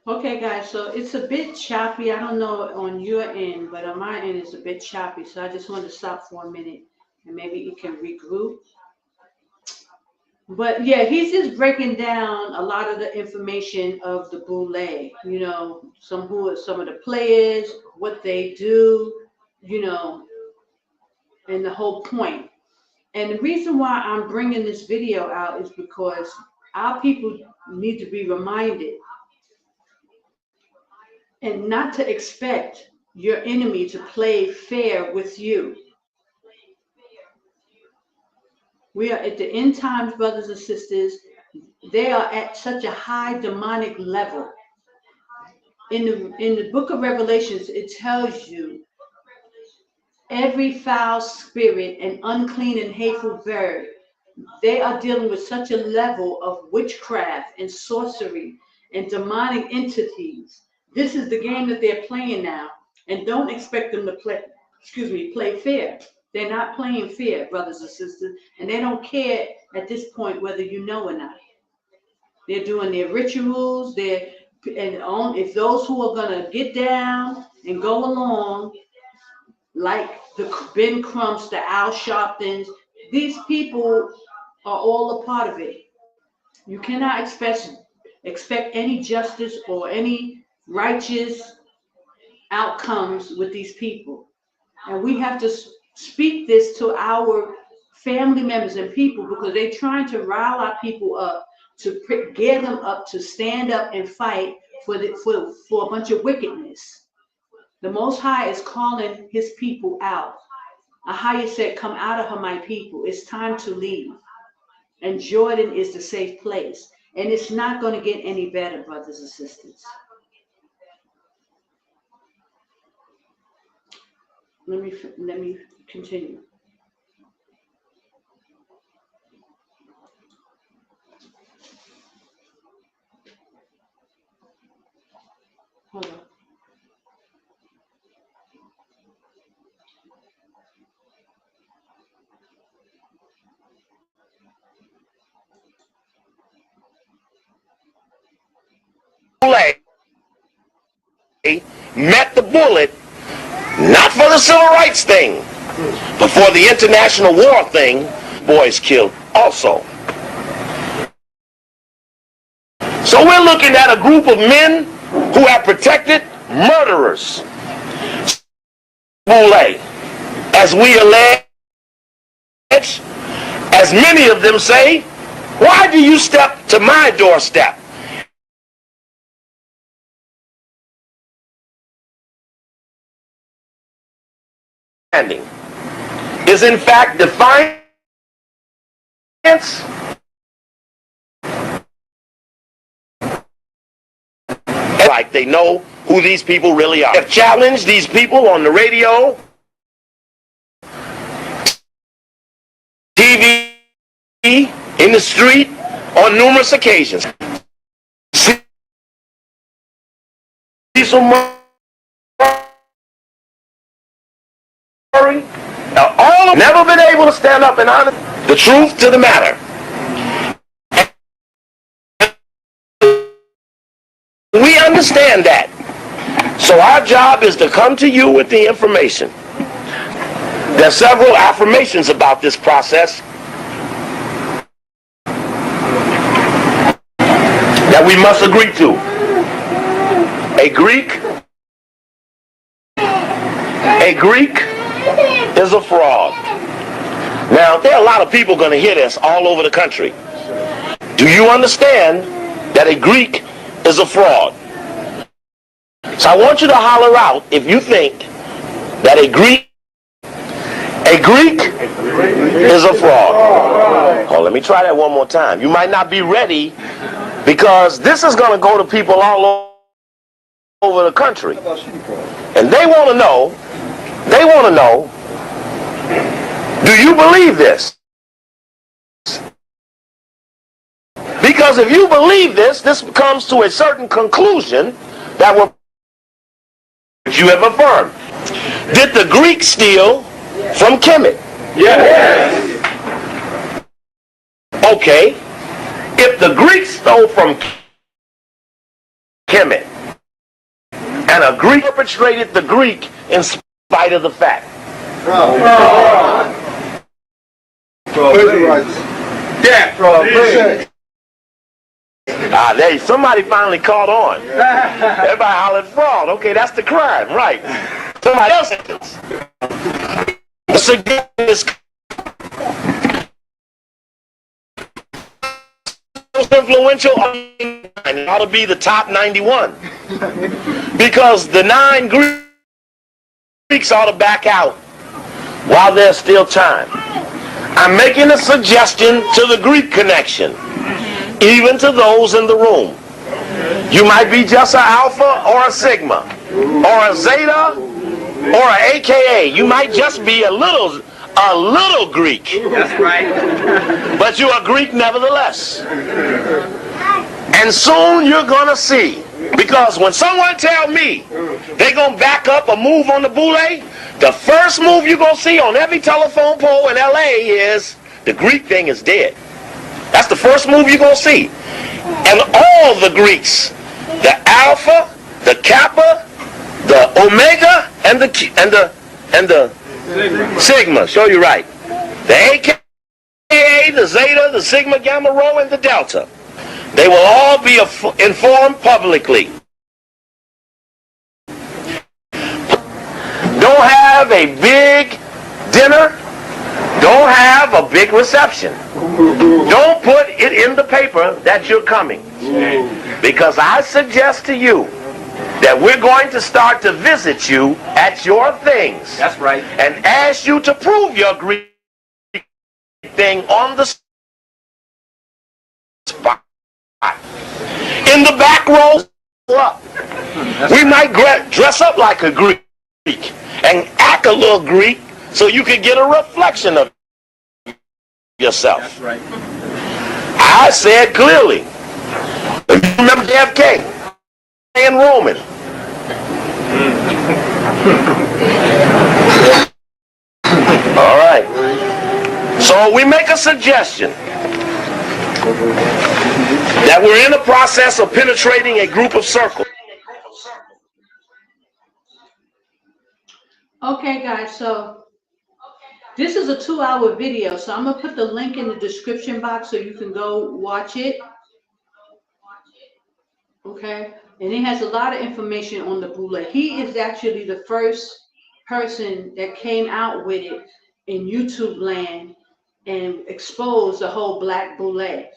Okay, guys, so it's a bit choppy. I don't know on your end, but on my end it's a bit choppy. So I just wanted to stop for a minute and maybe you can regroup. But yeah, he's just breaking down a lot of the information of the BOULE, you know, some of the players, what they do, you know, and the whole point. And the reason why I'm bringing this video out is because our people need to be reminded and not to expect your enemy to play fair with you. We are at the end times, brothers and sisters. They are at such a high demonic level. In the book of Revelations, it tells you every foul spirit and unclean and hateful bird, they are dealing with such a level of witchcraft and sorcery and demonic entities. This is the game that they're playing now. And don't expect them to play fair. They're not playing fair, brothers and sisters. And they don't care at this point whether you know or not. They're doing their rituals. If those who are going to get down and go along, like the Ben Crumps, the Al Sharptons, these people are all a part of it. You cannot expect any justice or any righteous outcomes with these people. And we have to speak this to our family members and people because they're trying to rile our people up, to get them up to stand up and fight for a bunch of wickedness. The Most High is calling his people out. AHAYAH said, come out of her, my people. It's time to leave. And Jordan is the safe place. And it's not going to get any better, brothers and sisters. Let me continue. Hold on. Met the bullet, not for the civil rights thing, but for the international war thing. Boys killed also. So we're looking at a group of men who have protected murderers. BOULE, as we allege, as many of them say, why do you step to my doorstep? is in fact defiance. Like they know who these people really are. They've challenged these people on the radio, TV, in the street on numerous occasions. All have never been able to stand up and honor the truth to the matter. We understand that. So our job is to come to you with the information. There are several affirmations about this process that we must agree to. A Greek is a fraud. Now, there are a lot of people going to hear this all over the country. Do you understand that a Greek is a fraud? So I want you to holler out if you think that a Greek is a fraud. Oh, let me try that one more time. You might not be ready because this is going to go to people all over the country. And they want to know, do you believe this? Because if you believe this comes to a certain conclusion that will you have affirmed. Did the Greeks steal from Kemet? Yes. Okay. If the Greeks stole from Kemet and a Greek perpetrated the Greek in spite of the fact. Somebody finally caught on. Everybody hollered fraud. Okay, that's the crime, right? Somebody else is influential. It ought to be the top 91 because the 9 Greeks ought to back out while there's still time. I'm making a suggestion to the Greek connection, even to those in the room. You might be just an alpha or a sigma, or a zeta, or an AKA. You might just be a little Greek. That's right. But you're a Greek nevertheless. And soon you're going to see. Because when someone tell me they're going to back up a move on the BOULE, the first move you're going to see on every telephone pole in LA is the Greek thing is dead. That's the first move you're going to see. And all the Greeks, the Alpha, the Kappa, the Omega, and the Sigma, show you right. The AKA, the Zeta, the Sigma, Gamma, Rho, and the Delta. They will all be informed publicly. Don't have a big dinner. Don't have a big reception. Don't put it in the paper that you're coming. Because I suggest to you that we're going to start to visit you at your things. That's right. And ask you to prove your Greek thing on the spot. In the back row, we might dress up like a Greek and act a little Greek so you can get a reflection of yourself. That's right. I said clearly. If you remember JFK and Roman. All right. So we make a suggestion that we're in the process of penetrating a group of circles. Okay, guys, so this is a 2-hour video, so I'm going to put the link in the description box so you can go watch it. Okay, and it has a lot of information on the BOULE. He is actually the first person that came out with it in YouTube land and exposed the whole Black BOULE.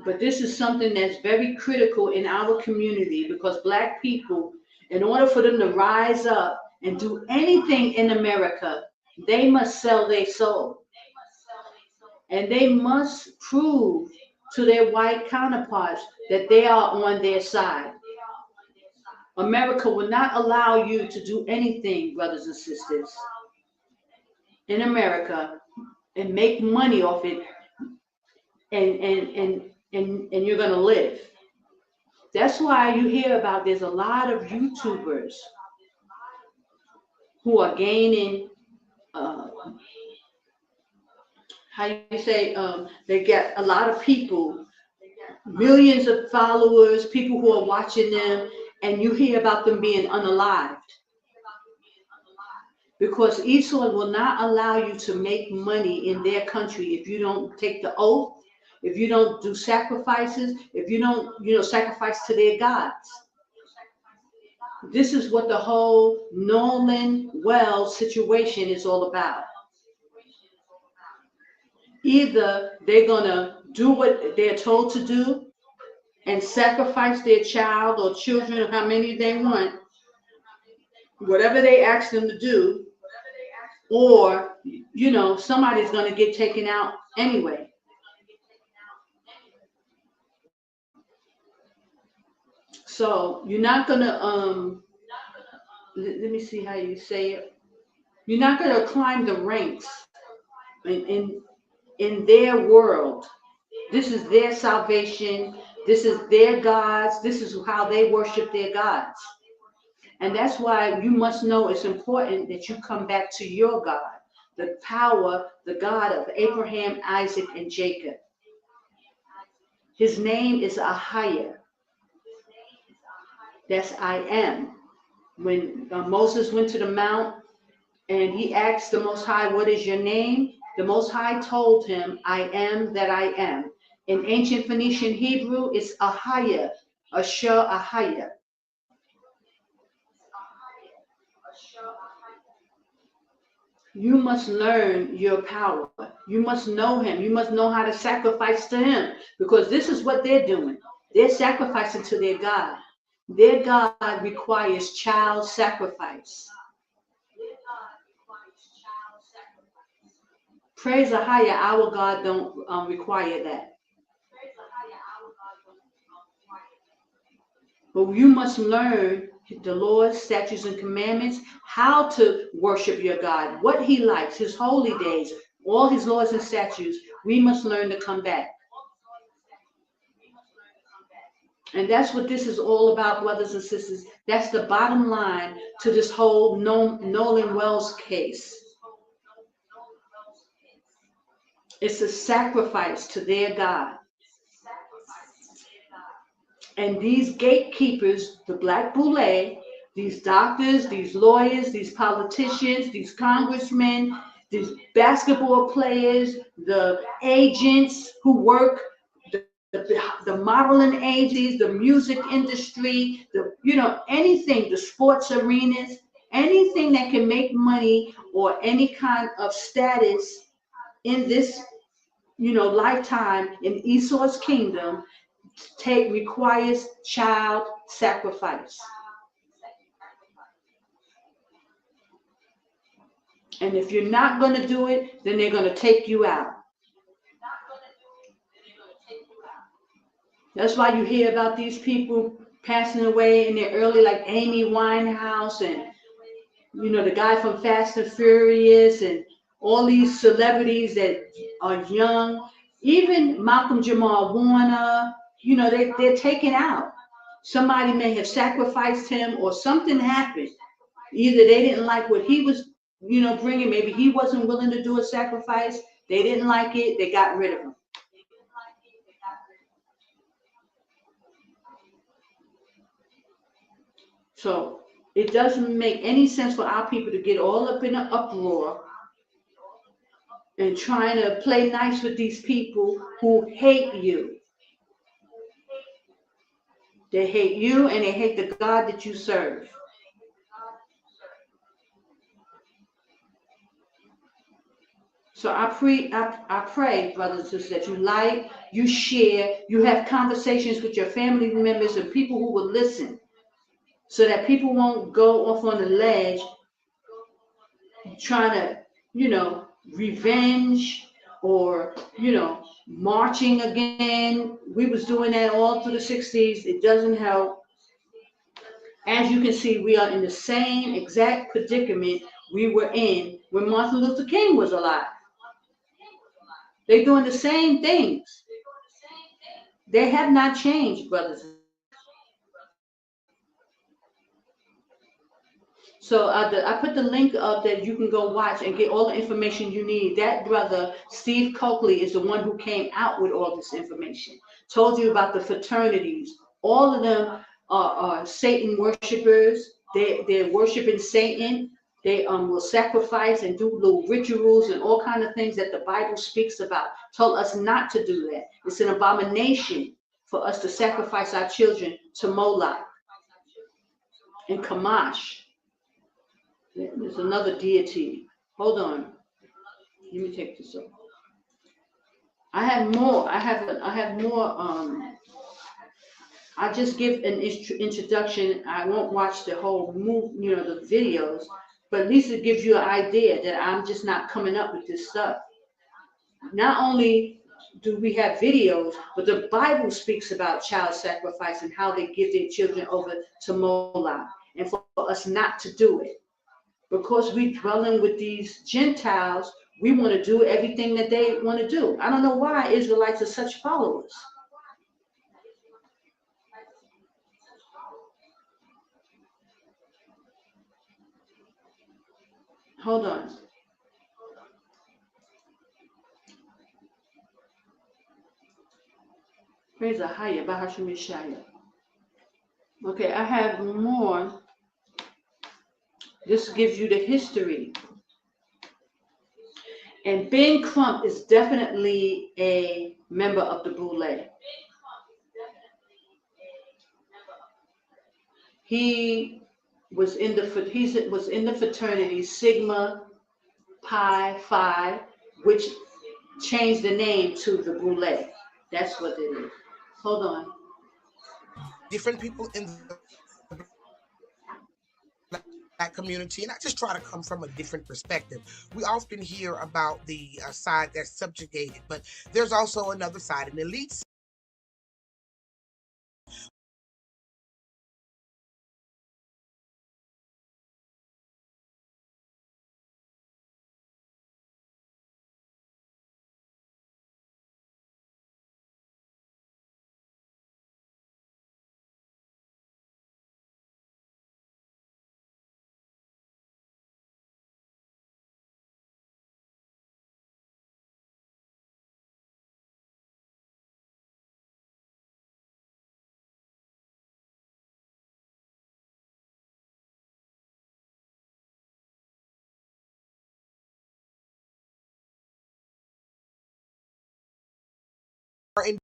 But this is something that's very critical in our community because Black people, in order for them to rise up and do anything in America, they must sell their soul. And they must prove to their white counterparts that they are on their side. America will not allow you to do anything, brothers and sisters, in America and make money off it, and you're gonna live. That's why you hear about there's a lot of YouTubers who are gaining how you say they get a lot of people, millions of followers, people who are watching them, and you hear about them being unalived. Because Esau will not allow you to make money in their country if you don't take the oath, if you don't do sacrifices, if you don't, sacrifice to their gods. This is what the whole Nolan Wells situation is all about. Either they're gonna do what they're told to do and sacrifice their child or children, or how many they want, whatever they ask them to do, or somebody's going to get taken out anyway. So you're not going to let me see how you say it. You're not going to climb the ranks in their world. This is their salvation. This is their gods. This is how they worship their gods. And that's why you must know it's important that you come back to your God, the power, the God of Abraham, Isaac, and Jacob. His name is AHAYAH. That's I am. When Moses went to the mount and he asked the Most High, what is your name? The Most High told him, I am that I am. In ancient Phoenician Hebrew, it's AHAYAH, AHAYAH. You must learn your power. You must know him. You must know how to sacrifice to him, because this is what they're doing. They're sacrificing to their God. Their God requires child sacrifice. Praise AHAYAH, our God don't require that. But you must learn the Lord's statutes and commandments, how to worship your God, what he likes, his holy days, all his laws and statutes. We must learn to come back. And that's what this is all about, brothers and sisters. That's the bottom line to this whole Nolan Wells case. It's a sacrifice to their God. And these gatekeepers, the black BOULE, these doctors, these lawyers, these politicians, these congressmen, these basketball players, the agents who work, the modeling agencies, the music industry, anything, the sports arenas, anything that can make money or any kind of status in this, lifetime in Esau's kingdom, requires child sacrifice. And if you're not going to do it, then they're going to take you out. That's why you hear about these people passing away in their early, like Amy Winehouse and, the guy from Fast and Furious and all these celebrities that are young, even Malcolm Jamal Warner, they're taken out. Somebody may have sacrificed him or something happened. Either they didn't like what he was, bringing. Maybe he wasn't willing to do a sacrifice. They didn't like it. They got rid of him. So it doesn't make any sense for our people to get all up in an uproar and trying to play nice with these people who hate you. They hate you and they hate the God that you serve. So I pray, brothers and sisters, that you like, you share, you have conversations with your family members and people who will listen, so that people won't go off on the ledge trying to, revenge or, marching again. We was doing that all through the 60s. It doesn't help. As you can see, we are in the same exact predicament we were in when Martin Luther King was alive. They're doing the same things. They have not changed, brothers. So I put the link up that you can go watch and get all the information you need. That brother, Steve Coakley, is the one who came out with all this information. Told you about the fraternities. All of them are Satan worshipers. They're worshiping Satan. They will sacrifice and do little rituals and all kind of things that the Bible speaks about. Told us not to do that. It's an abomination for us to sacrifice our children to Moloch and Kamash. There's another deity. Hold on. Let me take this up. I have more. I have more. I just give an introduction. I won't watch the whole the videos, but at least it gives you an idea that I'm just not coming up with this stuff. Not only do we have videos, but the Bible speaks about child sacrifice and how they give their children over to Moloch, and for us not to do it. Because we dwelling with these Gentiles, we want to do everything that they want to do. I don't know why Israelites are such followers. Hold on. Praise AHAYAH, Yashaya. Okay, I have more. This gives you the history. And Ben Crump is definitely a member of the BOULE. He was in the fraternity Sigma Pi Phi, which changed the name to the BOULE. That's what it is. Hold on. Different people in the Black community, and I just try to come from a different perspective. We often hear about the side that's subjugated, but there's also another side, an elite in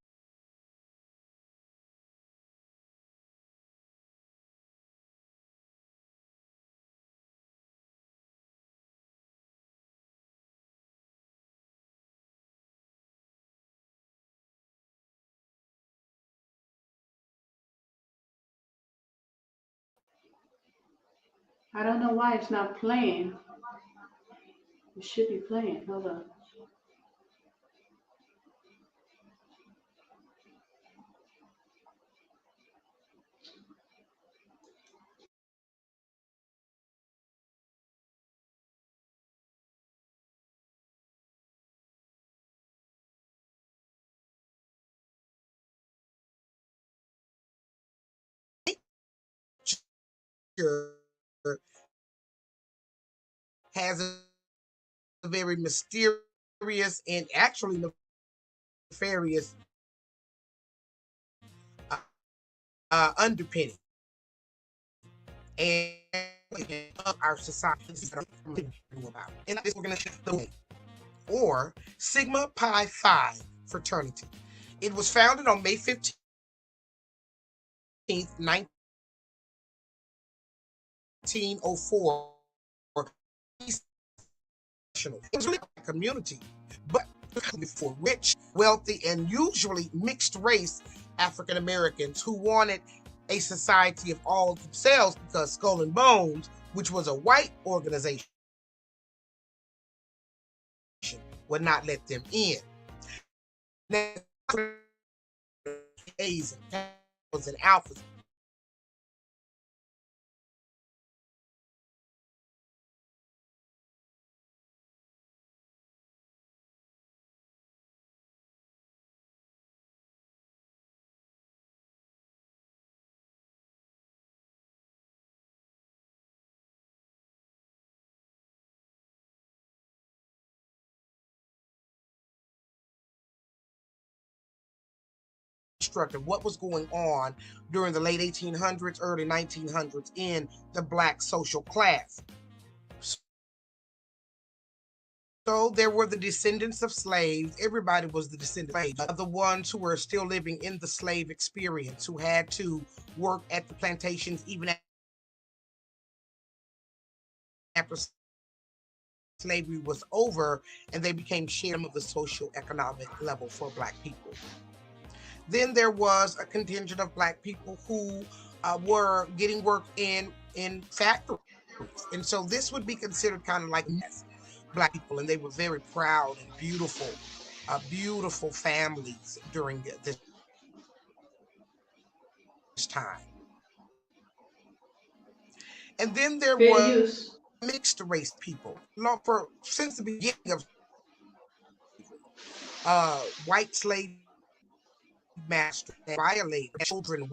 I don't know why it's not playing. It should be playing. Hold on. has a very mysterious and actually nefarious underpinning, and our society about. And this we're going to the or Sigma Pi Phi fraternity. It was founded on May 15th, 1904. It was really a community, but for rich, wealthy, and usually mixed race African Americans who wanted a society of all themselves, because Skull and Bones, which was a white organization, would not let them in. Now, A's and alphas. Of what was going on during the late 1800s, early 1900s in the black social class. So there were the descendants of slaves. Everybody was the descendant of slaves. The ones who were still living in the slave experience, who had to work at the plantations even after slavery was over, and they became sham of the social economic level for black people. Then there was a contingent of black people who were getting work in factories. And so this would be considered kind of like black people, and they were very proud and beautiful, beautiful families during this time. And then there was mixed race people. Since the beginning of white slave master violated children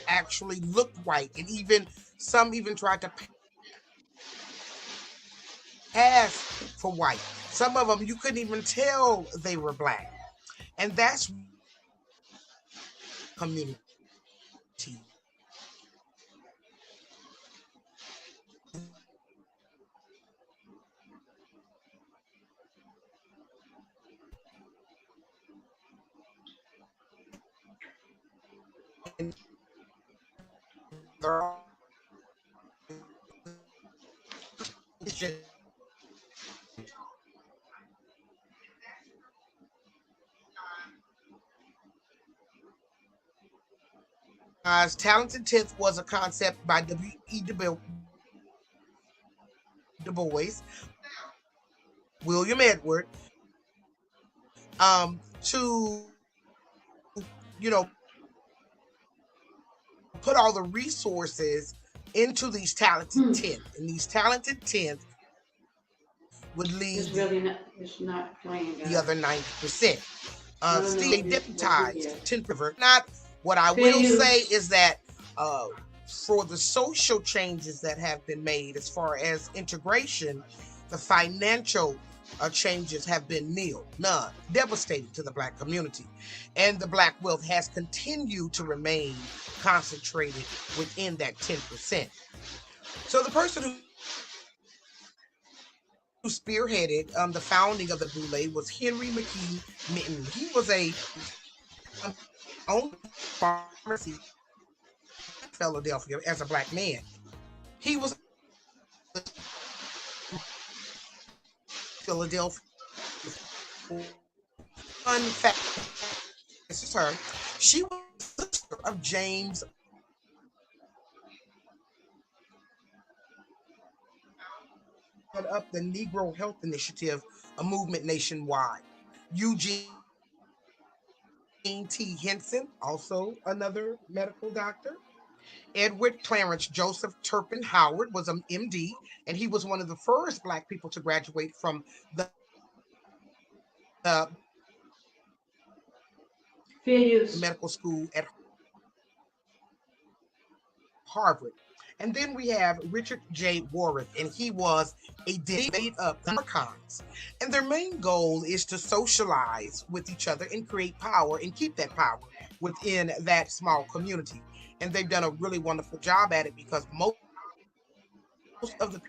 actually looked white, and some tried to pass for white. Some of them you couldn't even tell they were black, and that's community. And Talented Tenth was a concept by W.E. Du Bois, William Edward, to put all the resources into these talented 10th, and these talented 10th would lead it's not playing the other 90%. Stay deputized 10th. Not what I will say is that for the social changes that have been made as far as integration, the financial changes have been none, devastating to the black community. And the black wealth has continued to remain concentrated within that 10%. So the person who spearheaded the founding of the BOULE was Henry McKee Minton. He was a owned pharmacy in Philadelphia as a black man. He was Philadelphia. Fun fact, this is her. She was the sister of James up the Negro Health Initiative, a movement nationwide. Eugene T. Henson, also another medical doctor. Edward Clarence Joseph Turpin Howard was an MD, and he was one of the first black people to graduate from the medical school at Harvard. And then we have Richard J. Warwick, and he was a made up archons. And their main goal is to socialize with each other and create power and keep that power within that small community. And they've done a really wonderful job at it, because most of the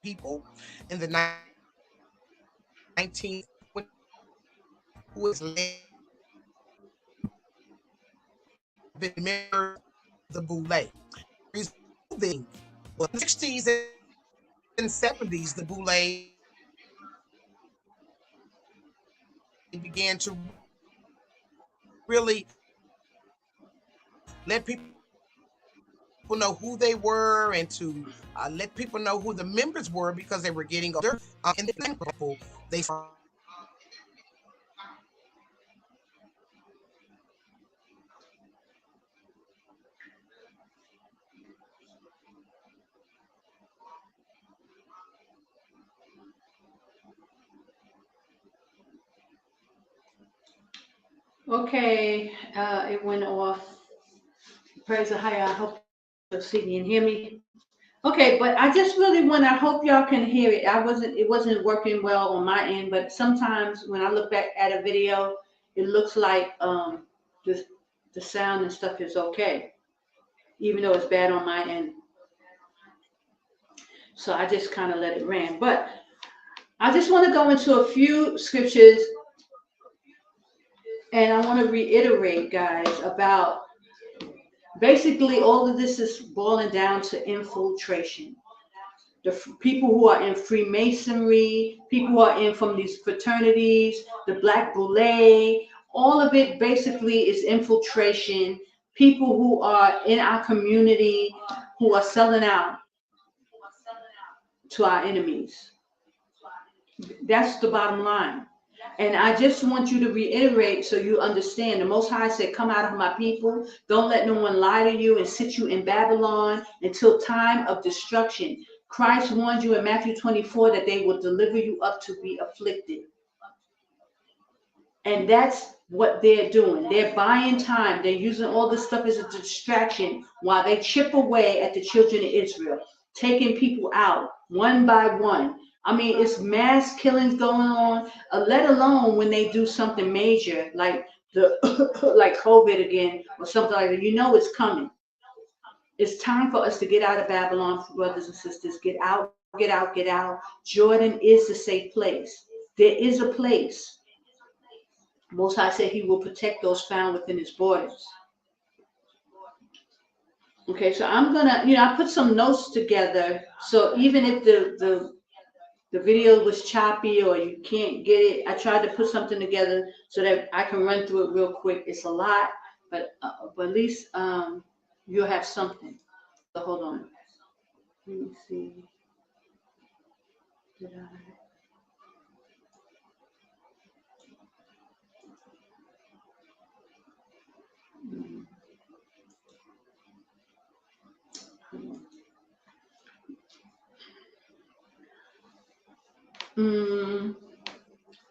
people in the 19th who is led been members of the BOULE. In the 60s and 70s, the BOULE began to really let people people know who they were and to let people know who the members were because they were getting older. And then they Okay, it went off. Praise AHAYAH. I hope you'll see me and hear me. Okay, but I just really I hope y'all can hear it. It wasn't working well on my end, but sometimes when I look back at a video, it looks like the sound and stuff is okay, even though it's bad on my end. So I just kind of let it ran. But I just want to go into a few scriptures, and I want to reiterate, guys, about basically all of this is boiling down to infiltration. The people who are in Freemasonry, people who are in from these fraternities, the Black BOULE, all of it basically is infiltration. People who are in our community who are selling out to our enemies. That's the bottom line. And I just want you to reiterate so you understand. The Most High said, come out of my people. Don't let no one lie to you and sit you in Babylon until time of destruction. Christ warned you in Matthew 24 that they will deliver you up to be afflicted. And that's what they're doing. They're buying time. They're using all this stuff as a distraction while they chip away at the children of Israel, taking people out one by one. I mean, it's mass killings going on, let alone when they do something major like like COVID again or something like that. You know it's coming. It's time for us to get out of Babylon, brothers and sisters. Get out, get out, get out. Jordan is a safe place. There is a place. Most High said he will protect those found within his borders. Okay, so I'm gonna, I put some notes together. So even if the video was choppy or you can't get it, I tried to put something together so that I can run through it real quick. It's a lot, but at least you'll have something. So hold on. Let me see. Did I?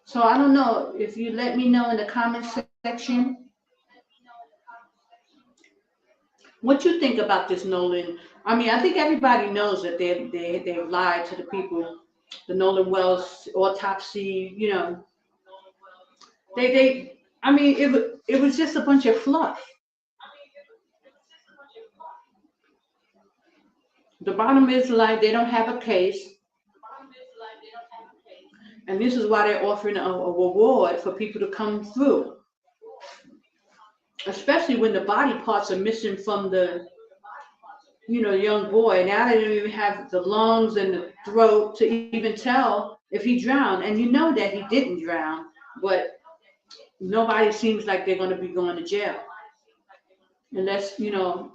So I don't know if you let me know in the comment section what you think about this, Nolan. I mean, I think everybody knows that they've lied to the people. The Nolan Wells autopsy, I mean, it was just a bunch of fluff. The bottom is like they don't have a case. And this is why they're offering a reward for people to come through. Especially when the body parts are missing from the, young boy. Now they don't even have the lungs and the throat to even tell if he drowned. And you know that he didn't drown, but nobody seems like they're going to be going to jail. Unless,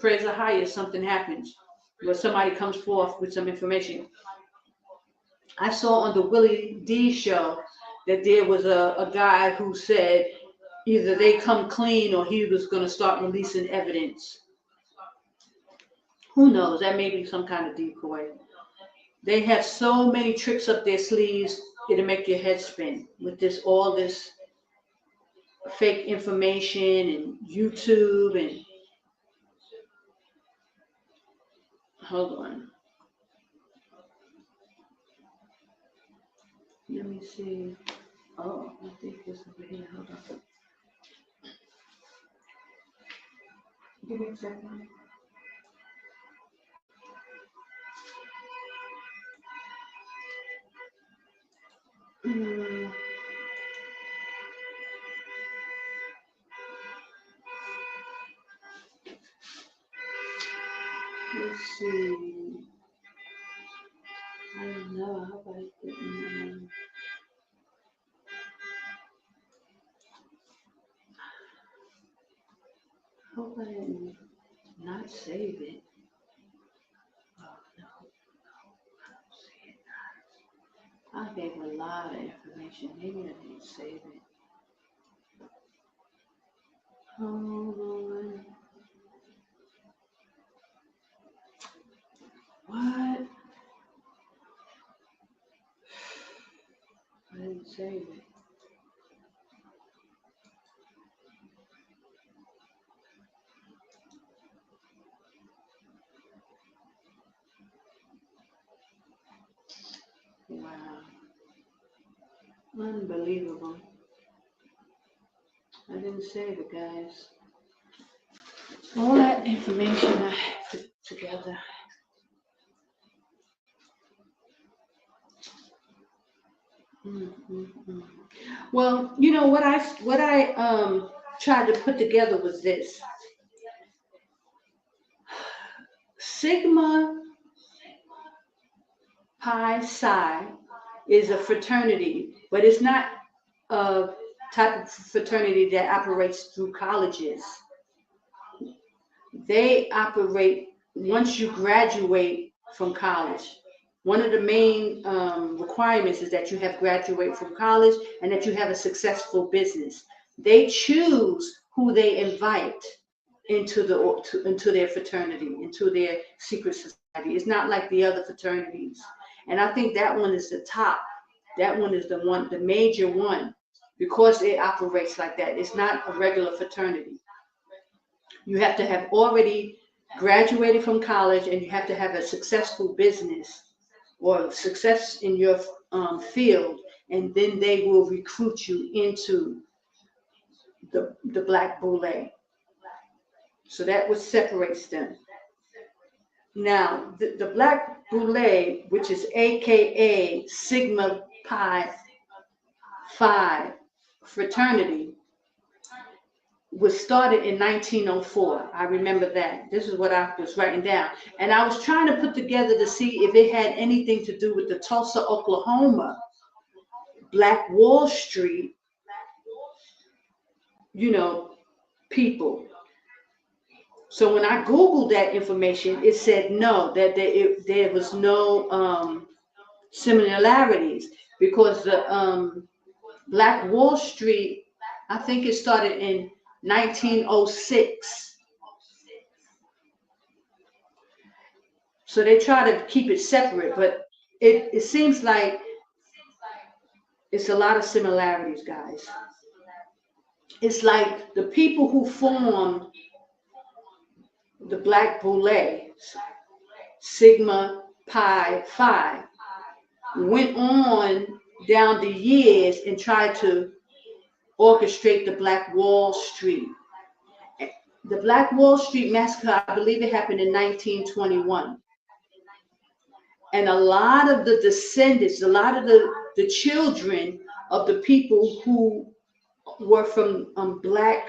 praise AHAYAH, something happens. Where somebody comes forth with some information. I saw on the Willie D show that there was a guy who said either they come clean or he was going to start releasing evidence. Who knows? That may be some kind of decoy. They have so many tricks up their sleeves, it'll make your head spin with all this fake information and YouTube and hold on. Let me see. Oh, I think it's over here. Hold on. Give me a second. Let's see. I don't know. I hope I didn't. Hope I didn't not save it. I gave a lot of information. Maybe I didn't save it. Hold on. What? I didn't save it. Wow. Unbelievable. I didn't save it, guys. All that information I put together. Well, you know what I tried to put together was this. Sigma Pi Psi is a fraternity, but it's not a type of fraternity that operates through colleges. They operate once you graduate from college. One of the main requirements is that you have graduated from college and that you have a successful business. They choose who they invite into their fraternity, into their secret society. It's not like the other fraternities. And I think that one is the top. That one is the major one, because it operates like that. It's not a regular fraternity. You have to have already graduated from college, and you have to have a successful business or success in your field, and then they will recruit you into the Black BOULE. So that what separates them. Now, the Black BOULE, which is AKA Sigma Pi Phi fraternity, was started in 1904. I remember that. This is what I was writing down. And I was trying to put together to see if it had anything to do with the Tulsa, Oklahoma, Black Wall Street, people. So when I Googled that information, it said no, that there was no similarities, because the Black Wall Street, I think it started in 1906. So they try to keep it separate, but it seems like it's a lot of similarities, guys. It's like the people who formed the Black BOULE, Sigma Pi Phi, went on down the years and tried to orchestrate the Black Wall Street. The Black Wall Street massacre, I believe it happened in 1921. And a lot of the descendants, a lot of the children of the people who were from Black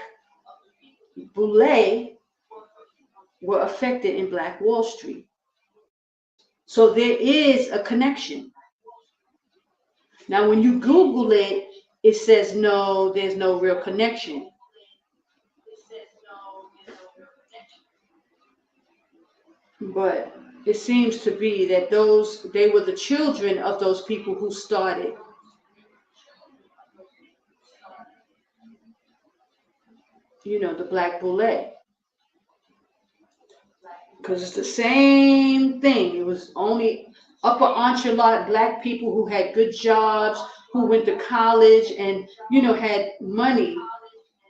BOULE were affected in Black Wall Street. So there is a connection. Now, when you Google it, it says no, there's no real connection. But it seems to be that they were the children of those people who started. The Black BOULE. Because it's the same thing. It was only upper echelon Black people who had good jobs, who went to college and, had money,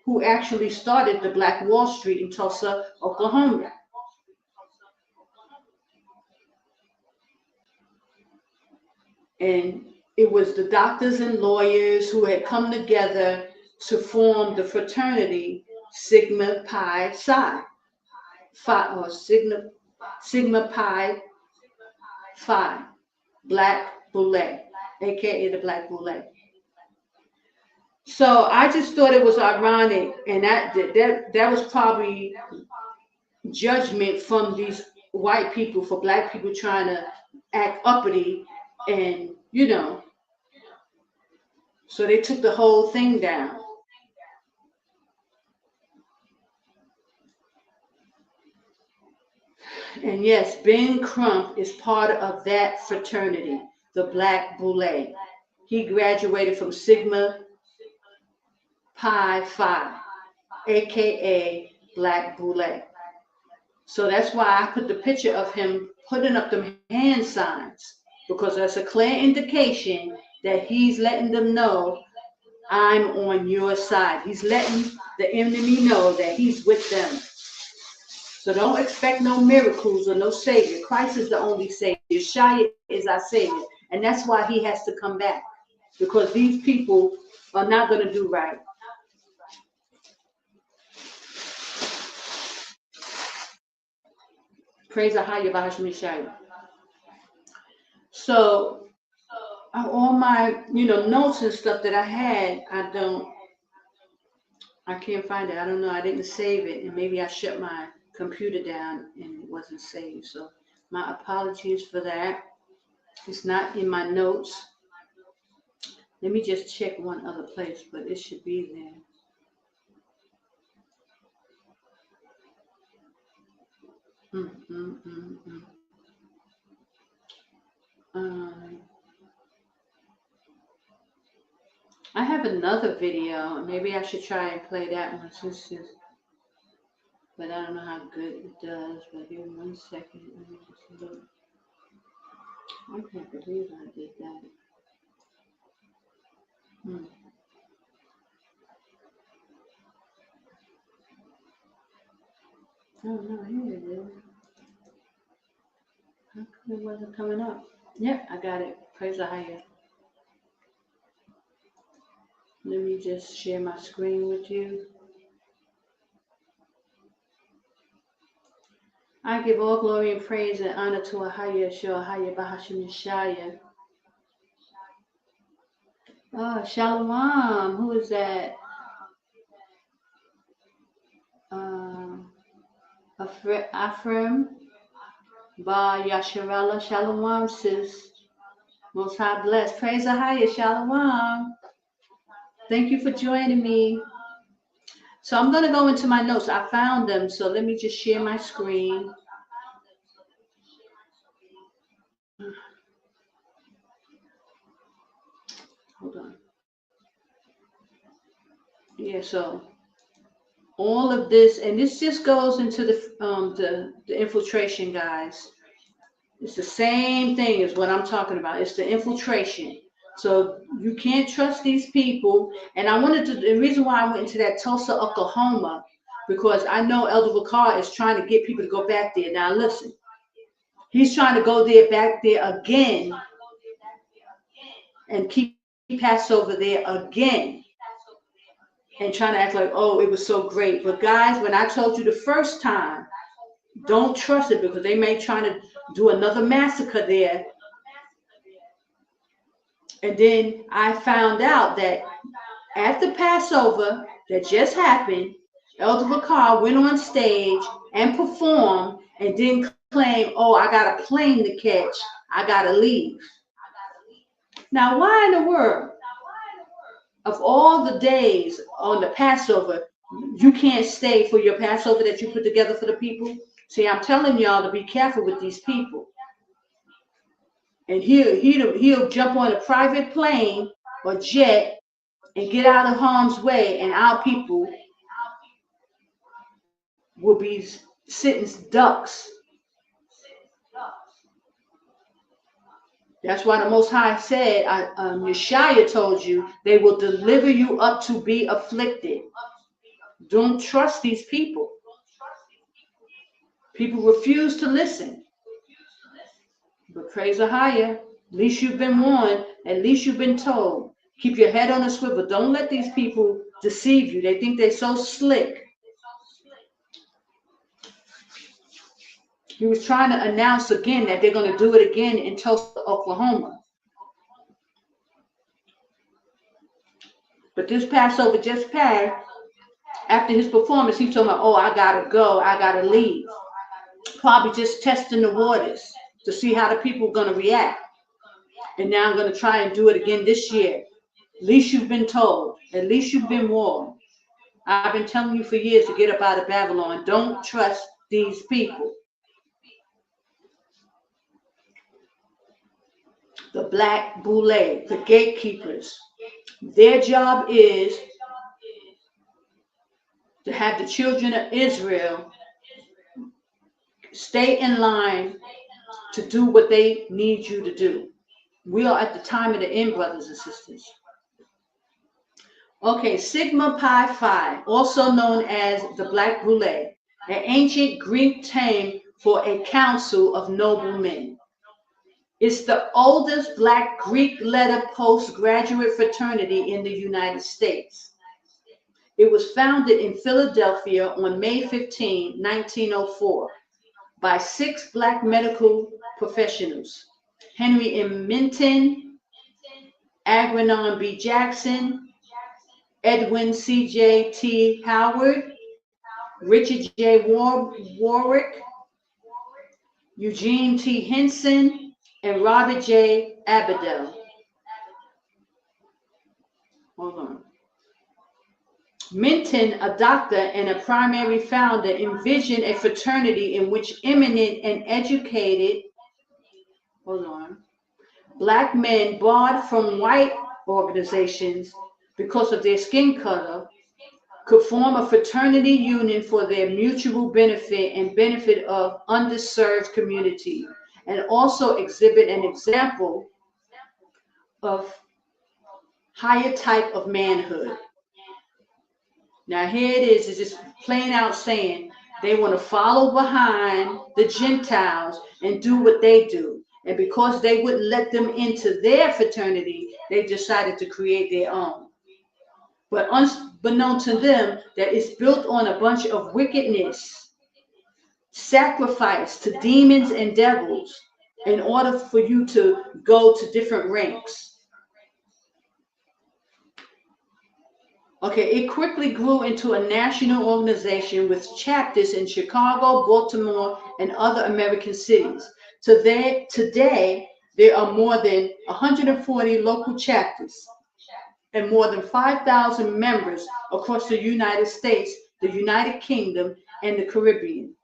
who actually started the Black Wall Street in Tulsa, Oklahoma. And it was the doctors and lawyers who had come together to form the fraternity Sigma Pi Psi, or Sigma Pi Phi, Black BOULE, aka the Black BOULE. So I just thought it was ironic, and that was probably judgment from these white people for Black people trying to act uppity, and so they took the whole thing down. And yes, Ben Crump is part of that fraternity, the Black BOULE. He graduated from Sigma Pi Phi, aka Black BOULE. So that's why I put the picture of him putting up them hand signs, because that's a clear indication that he's letting them know, I'm on your side. He's letting the enemy know that he's with them. So don't expect no miracles or no savior. Christ is the only savior. Yashaya is our savior. And that's why he has to come back, because these people are not going to do right. Praise AHAYAH Yashaya. So all my, notes and stuff that I had, I can't find it. I don't know. I didn't save it, and maybe I shut my computer down and it wasn't saved. So my apologies for that. It's not in my notes. Let me just check one other place, but it should be there. I have another video. Maybe I should try and play that one but I don't know how good it does. But here, 1 second. Let me just look. I can't believe I did that. Oh no, here it is. How come it wasn't coming up? Yep, I got it. Praise AHAYAH. Let me just share my screen with you. I give all glory and praise and honor to AHAYAH, AHAYAH, Yashaya. Oh, Shalom. Who is that? Afrim Ba Yasharala. Shalom, sis. Most High bless. Praise AHAYAH. Shalom. Thank you for joining me. So I'm going to go into my notes. I found them, so let me just share my screen. Hold on. Yeah, so all of this, and this just goes into the infiltration, guys. It's the same thing as what I'm talking about. It's the infiltration. So you can't trust these people. And the reason why I went into that Tulsa, Oklahoma, because I know Elder Vakar is trying to get people to go back there. Now listen, he's trying to go back there again and keep Passover there again and trying to act like, oh, it was so great. But guys, when I told you the first time, don't trust it, because they may try to do another massacre there. And then I found out that at the Passover that just happened, Elder Vakar went on stage and performed and didn't claim, oh, I got a plane to catch, I got to leave. Now, why in the world, of all the days on the Passover, you can't stay for your Passover that you put together for the people? See, I'm telling y'all to be careful with these people. And he'll jump on a private plane or jet and get out of harm's way, and our people will be sitting ducks. That's why the Most High said, Yashaya told you, they will deliver you up to be afflicted. Don't trust these people. People refuse to listen. But praise AHAYAH, at least you've been warned, at least you've been told. Keep your head on a swivel. Don't let these people deceive you. They think they're so slick. He was trying to announce again that they're going to do it again in Tulsa, Oklahoma. But this Passover just passed. After his performance, he told me, oh, I got to go. I got to leave. Probably just testing the waters to see how the people are going to react. And now I'm going to try and do it again this year. At least you've been told. At least you've been warned. I've been telling you for years to get up out of Babylon. Don't trust these people. the black BOULE, the gatekeepers. Their job is to have the children of Israel stay in line to do what they need you to do. We are at the time of the end, brothers and sisters. Okay, Sigma Pi Phi, also known as the Black BOULE, an ancient Greek term for a council of noble men. It's the oldest Black Greek letter postgraduate fraternity in the United States. It was founded in Philadelphia on May 15, 1904, by 6 Black medical professionals: Henry M. Minton, Agrinon B. Jackson, Edwin C.J. T. Howard, Richard J. Warwick, Eugene T. Henson, and Robert J. Abedel. Hold on. Minton, a doctor and a primary founder, envisioned a fraternity in which eminent and educated, Black men barred from white organizations because of their skin color could form a fraternity union for their mutual benefit and benefit of underserved community, and also exhibit an example of higher type of manhood. Now here it is, it's just plain out saying they want to follow behind the Gentiles and do what they do. And because they wouldn't let them into their fraternity, they decided to create their own. But unbeknown to them, that it's built on a bunch of wickedness, sacrifice to demons and devils in order for you to go to different ranks. Okay, it quickly grew into a national organization with chapters in Chicago, Baltimore, and other American cities. Today, there are more than 140 local chapters and more than 5,000 members across the United States, the United Kingdom, and the Caribbean.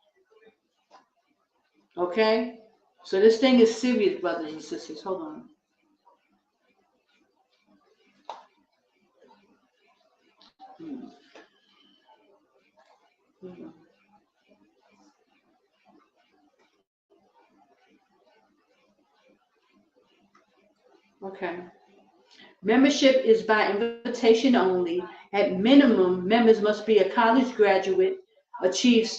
Okay? So this thing is serious, brothers and sisters. Hold on. Okay. Membership is by invitation only. At minimum, members must be a college graduate, achieve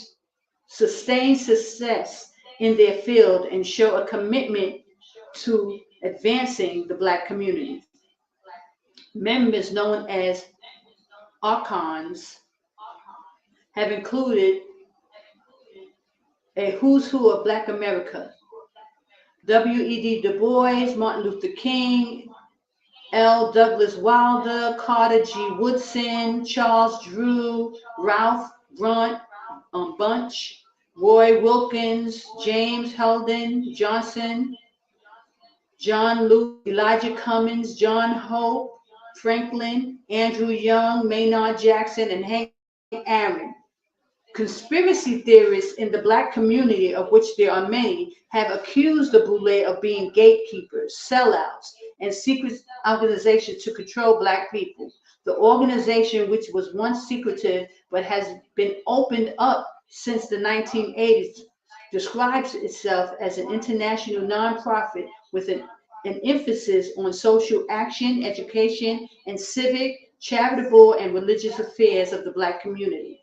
sustained success in their field, and show a commitment to advancing the Black community. Members known as archons have included a who's who of Black America: W.E.B. Du Bois, Martin Luther King, L. Douglas Wilder, Carter G. Woodson, Charles Drew, Ralph Bunche, Roy Wilkins, James Heldon Johnson, John Lewis, Elijah Cummings, John Hope, Franklin, Andrew Young, Maynard Jackson, and Hank Aaron. Conspiracy theorists in the Black community, of which there are many, have accused the BOULE of being gatekeepers, sellouts, and secret organizations to control Black people. The organization, which was once secretive but has been opened up since the 1980s, describes itself as an international nonprofit with an emphasis on social action, education, and civic, charitable, and religious affairs of the Black community.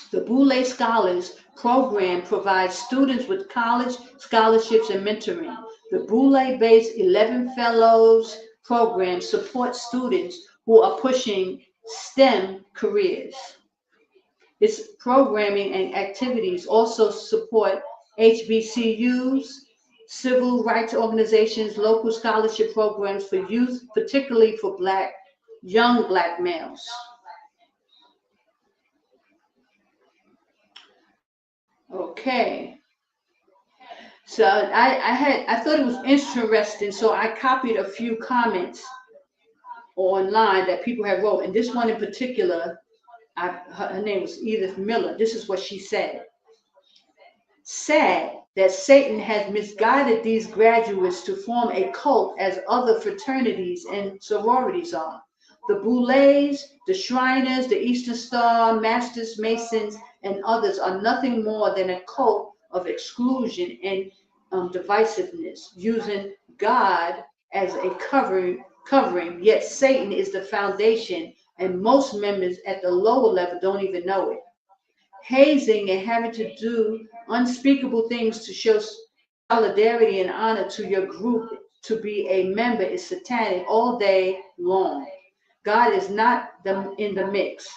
The BOULE Scholars Program provides students with college scholarships and mentoring. The BOULE-based 11 Fellows program supports students who are pushing STEM careers. Its programming and activities also support HBCUs, civil rights organizations, local scholarship programs for youth, particularly for young Black males. Okay, so I thought it was interesting, so I copied a few comments online that people had wrote, and this one in particular, her name was Edith Miller. This is what she said: "Sad that Satan has misguided these graduates to form a cult as other fraternities and sororities are. The BOULEs, the Shriners, the Eastern Star, Masters, Masons, and others are nothing more than a cult of exclusion and divisiveness, using God as a covering, yet Satan is the foundation, and most members at the lower level don't even know it. Hazing and having to do unspeakable things to show solidarity and honor to your group to be a member is satanic all day long. God is not in the mix.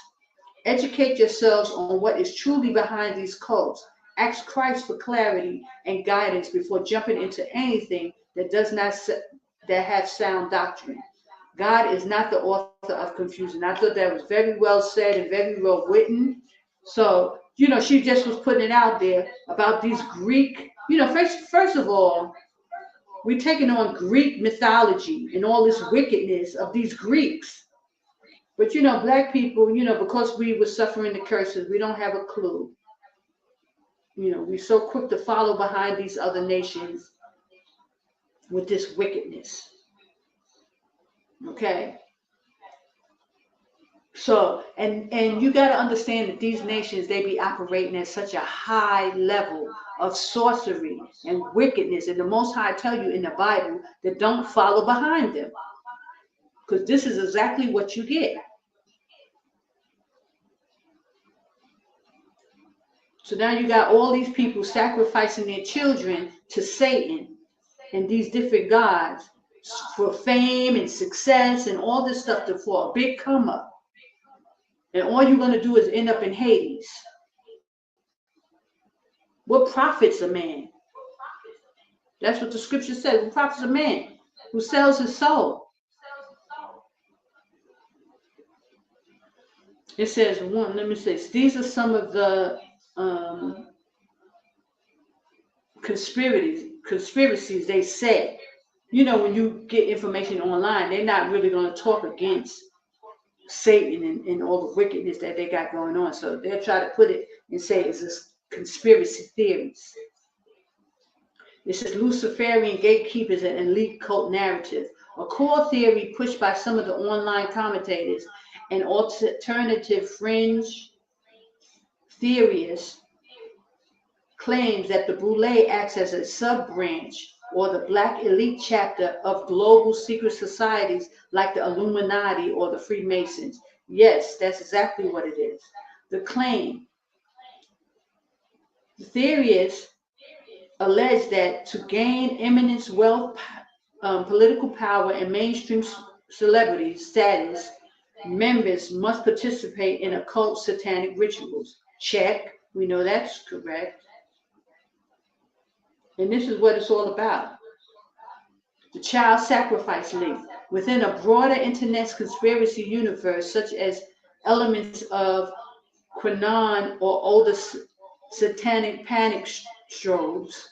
Educate yourselves on what is truly behind these cults. Ask Christ for clarity and guidance before jumping into anything that does not that have sound doctrine. God is not the author of confusion. I thought that was very well said and very well written. So, she just was putting it out there about these Greek, first of all, we're taking on Greek mythology and all this wickedness of these Greeks. But, black people, because we were suffering the curses, we don't have a clue. We're so quick to follow behind these other nations with this wickedness. Okay? So, and you got to understand that these nations, they be operating at such a high level of sorcery and wickedness. And the Most High tell you in the Bible that don't follow behind them. Because this is exactly what you get. So now you got all these people sacrificing their children to Satan and these different gods for fame and success and all this stuff for a big come up. And all you're going to do is end up in Hades. What profits a man? That's what the scripture says. What profits a man who sells his soul? It says, these are some of the conspiracies they said. When you get information online, they're not really going to talk against Satan and all the wickedness that they got going on. So they'll try to put it and say it's this conspiracy theories. It says Luciferian gatekeepers and elite cult narrative, a core theory pushed by some of the online commentators and alternative fringe theorists claims that the BOULE acts as a sub-branch or the black elite chapter of global secret societies like the Illuminati or the Freemasons. Yes, that's exactly what it is. The claim. The theorists allege that to gain eminence, wealth, political power, and mainstream celebrity status, members must participate in occult satanic rituals. Check. We know that's correct. And this is what it's all about. The Child Sacrifice League. Within a broader internet conspiracy universe, such as elements of QAnon or older satanic panic strobes,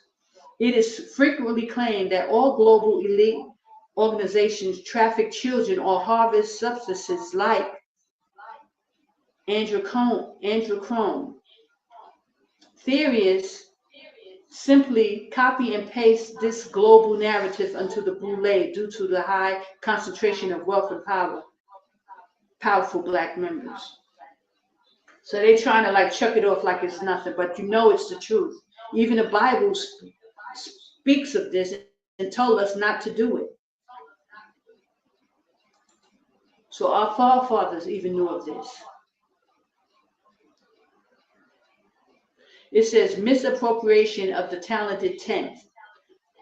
it is frequently claimed that all global elite organizations traffic children or harvest substances like androchrome. Theorists simply copy and paste this global narrative onto the BOULE due to the high concentration of wealth and powerful black members. So they're trying to chuck it off like it's nothing, but it's the truth. Even the Bible speaks of this and told us not to do it. So our forefathers even knew of this. It says misappropriation of the talented 10th.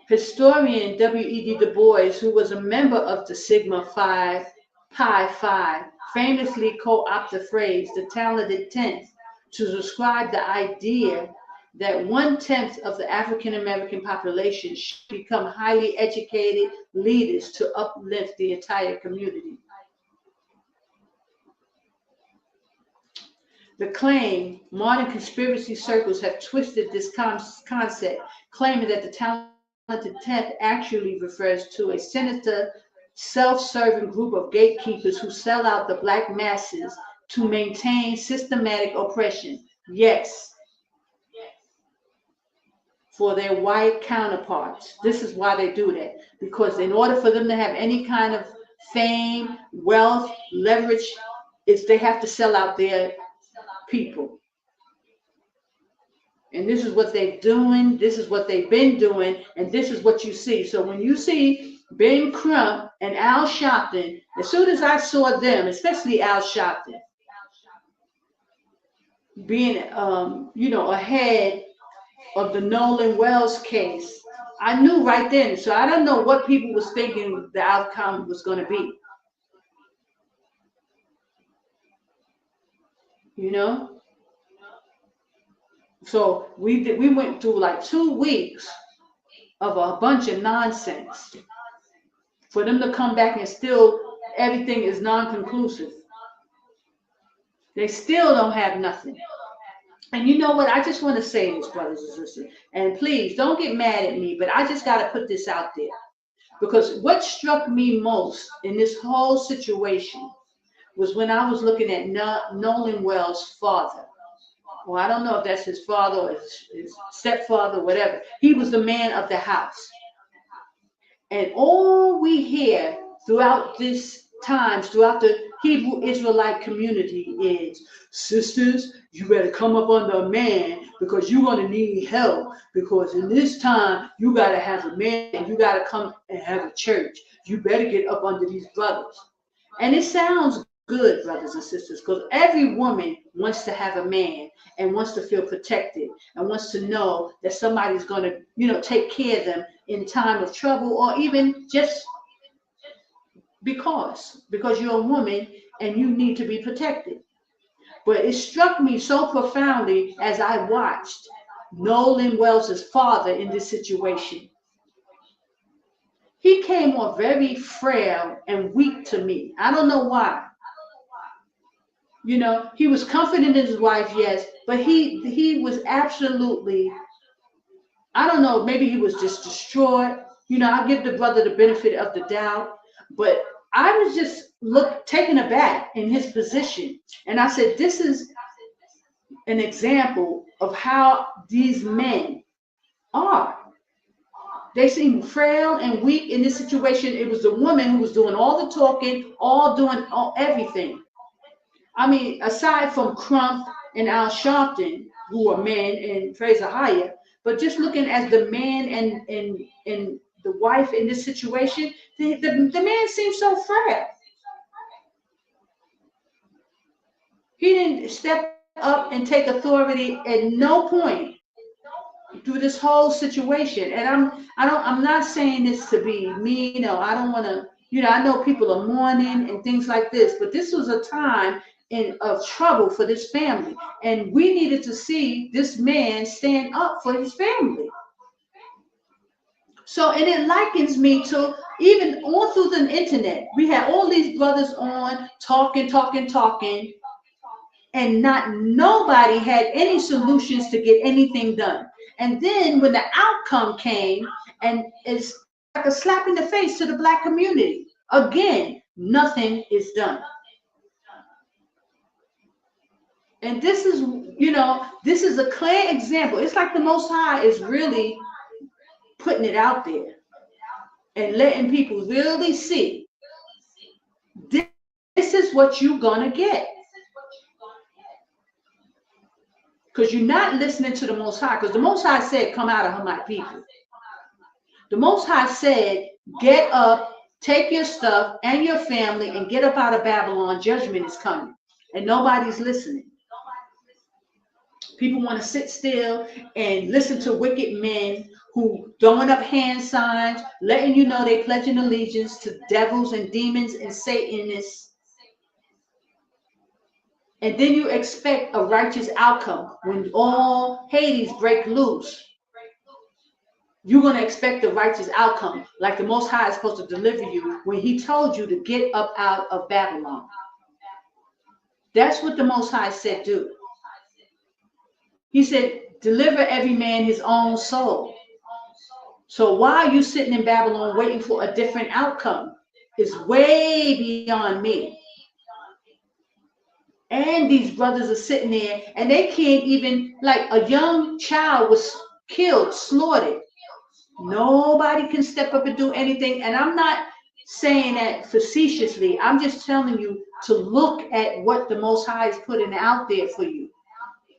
Historian W.E.B. Du Bois, who was a member of the Sigma Pi Phi, famously co-opted the phrase the talented 10th to describe the idea that 1/10 of the African American population should become highly educated leaders to uplift the entire community. The claim, modern conspiracy circles have twisted this concept, claiming that the talented 10th actually refers to a sinister, self-serving group of gatekeepers who sell out the black masses to maintain systematic oppression. Yes. for their white counterparts. This is why they do that. Because in order for them to have any kind of fame, wealth, leverage, they have to sell out their people. And this is what they're doing. This is what they've been doing. And this is what you see. So when you see Ben Crump and Al Sharpton, as soon as I saw them, especially Al Sharpton, being, ahead of the Nolan Wells case, I knew right then. So I don't know what people was thinking the outcome was going to be. So we went through like 2 weeks of a bunch of nonsense for them to come back and still everything is non-conclusive. They still don't have nothing. And you know what? I just want to say this, brothers and sisters, and please don't get mad at me, but I just got to put this out there, because what struck me most in this whole situation was when I was looking at Nolan Wells' father. Well, I don't know if that's his father or his stepfather, whatever. He was the man of the house. And all we hear throughout this times, throughout the Hebrew Israelite community is, sisters, you better come up under a man because you're going to need help. Because in this time, you got to have a man and you got to come and have a church. You better get up under these brothers. And it sounds good, brothers and sisters, because every woman wants to have a man and wants to feel protected and wants to know that somebody's going to, take care of them in time of trouble, or even just because you're a woman and you need to be protected. But it struck me so profoundly as I watched Nolan Wells' father in this situation. He came off very frail and weak to me. I don't know why. He was confident in his wife, yes, but he was absolutely, I don't know, maybe he was just distraught. I give the brother the benefit of the doubt, but I was just taken aback in his position. And I said, this is an example of how these men are. They seem frail and weak in this situation. It was the woman who was doing all the talking, doing everything. I mean, aside from Crump and Al Sharpton, who are men, and praise AHAYAH, but just looking at the man and the wife in this situation, the man seems so frail. He didn't step up and take authority at no point through this whole situation. And I'm not saying this to be mean, or I don't want to, I know people are mourning and things like this, but this was a time of trouble for this family, and we needed to see this man stand up for his family. So, and it likens me to even all through the internet, we had all these brothers on talking, and nobody had any solutions to get anything done. And then when the outcome came, and it's like a slap in the face to the Black community, again, nothing is done. And this is, this is a clear example. It's like the Most High is really putting it out there and letting people really see this is what you're going to get. Because you're not listening to the Most High. Because the Most High said, come out of my people. The Most High said, get up, take your stuff and your family and get up out of Babylon. Judgment is coming. And nobody's listening. People want to sit still and listen to wicked men who throwing up hand signs, letting you know they pledging allegiance to devils and demons and Satanists. And then you expect a righteous outcome when all Hades break loose. You're going to expect a righteous outcome, like the Most High is supposed to deliver you when he told you to get up out of Babylon. That's what the Most High said do. He said, deliver every man his own soul. So why are you sitting in Babylon waiting for a different outcome? It's way beyond me. And these brothers are sitting there and they can't even, like a young child was killed, slaughtered. Nobody can step up and do anything. And I'm not saying that facetiously. I'm just telling you to look at what the Most High is putting out there for you.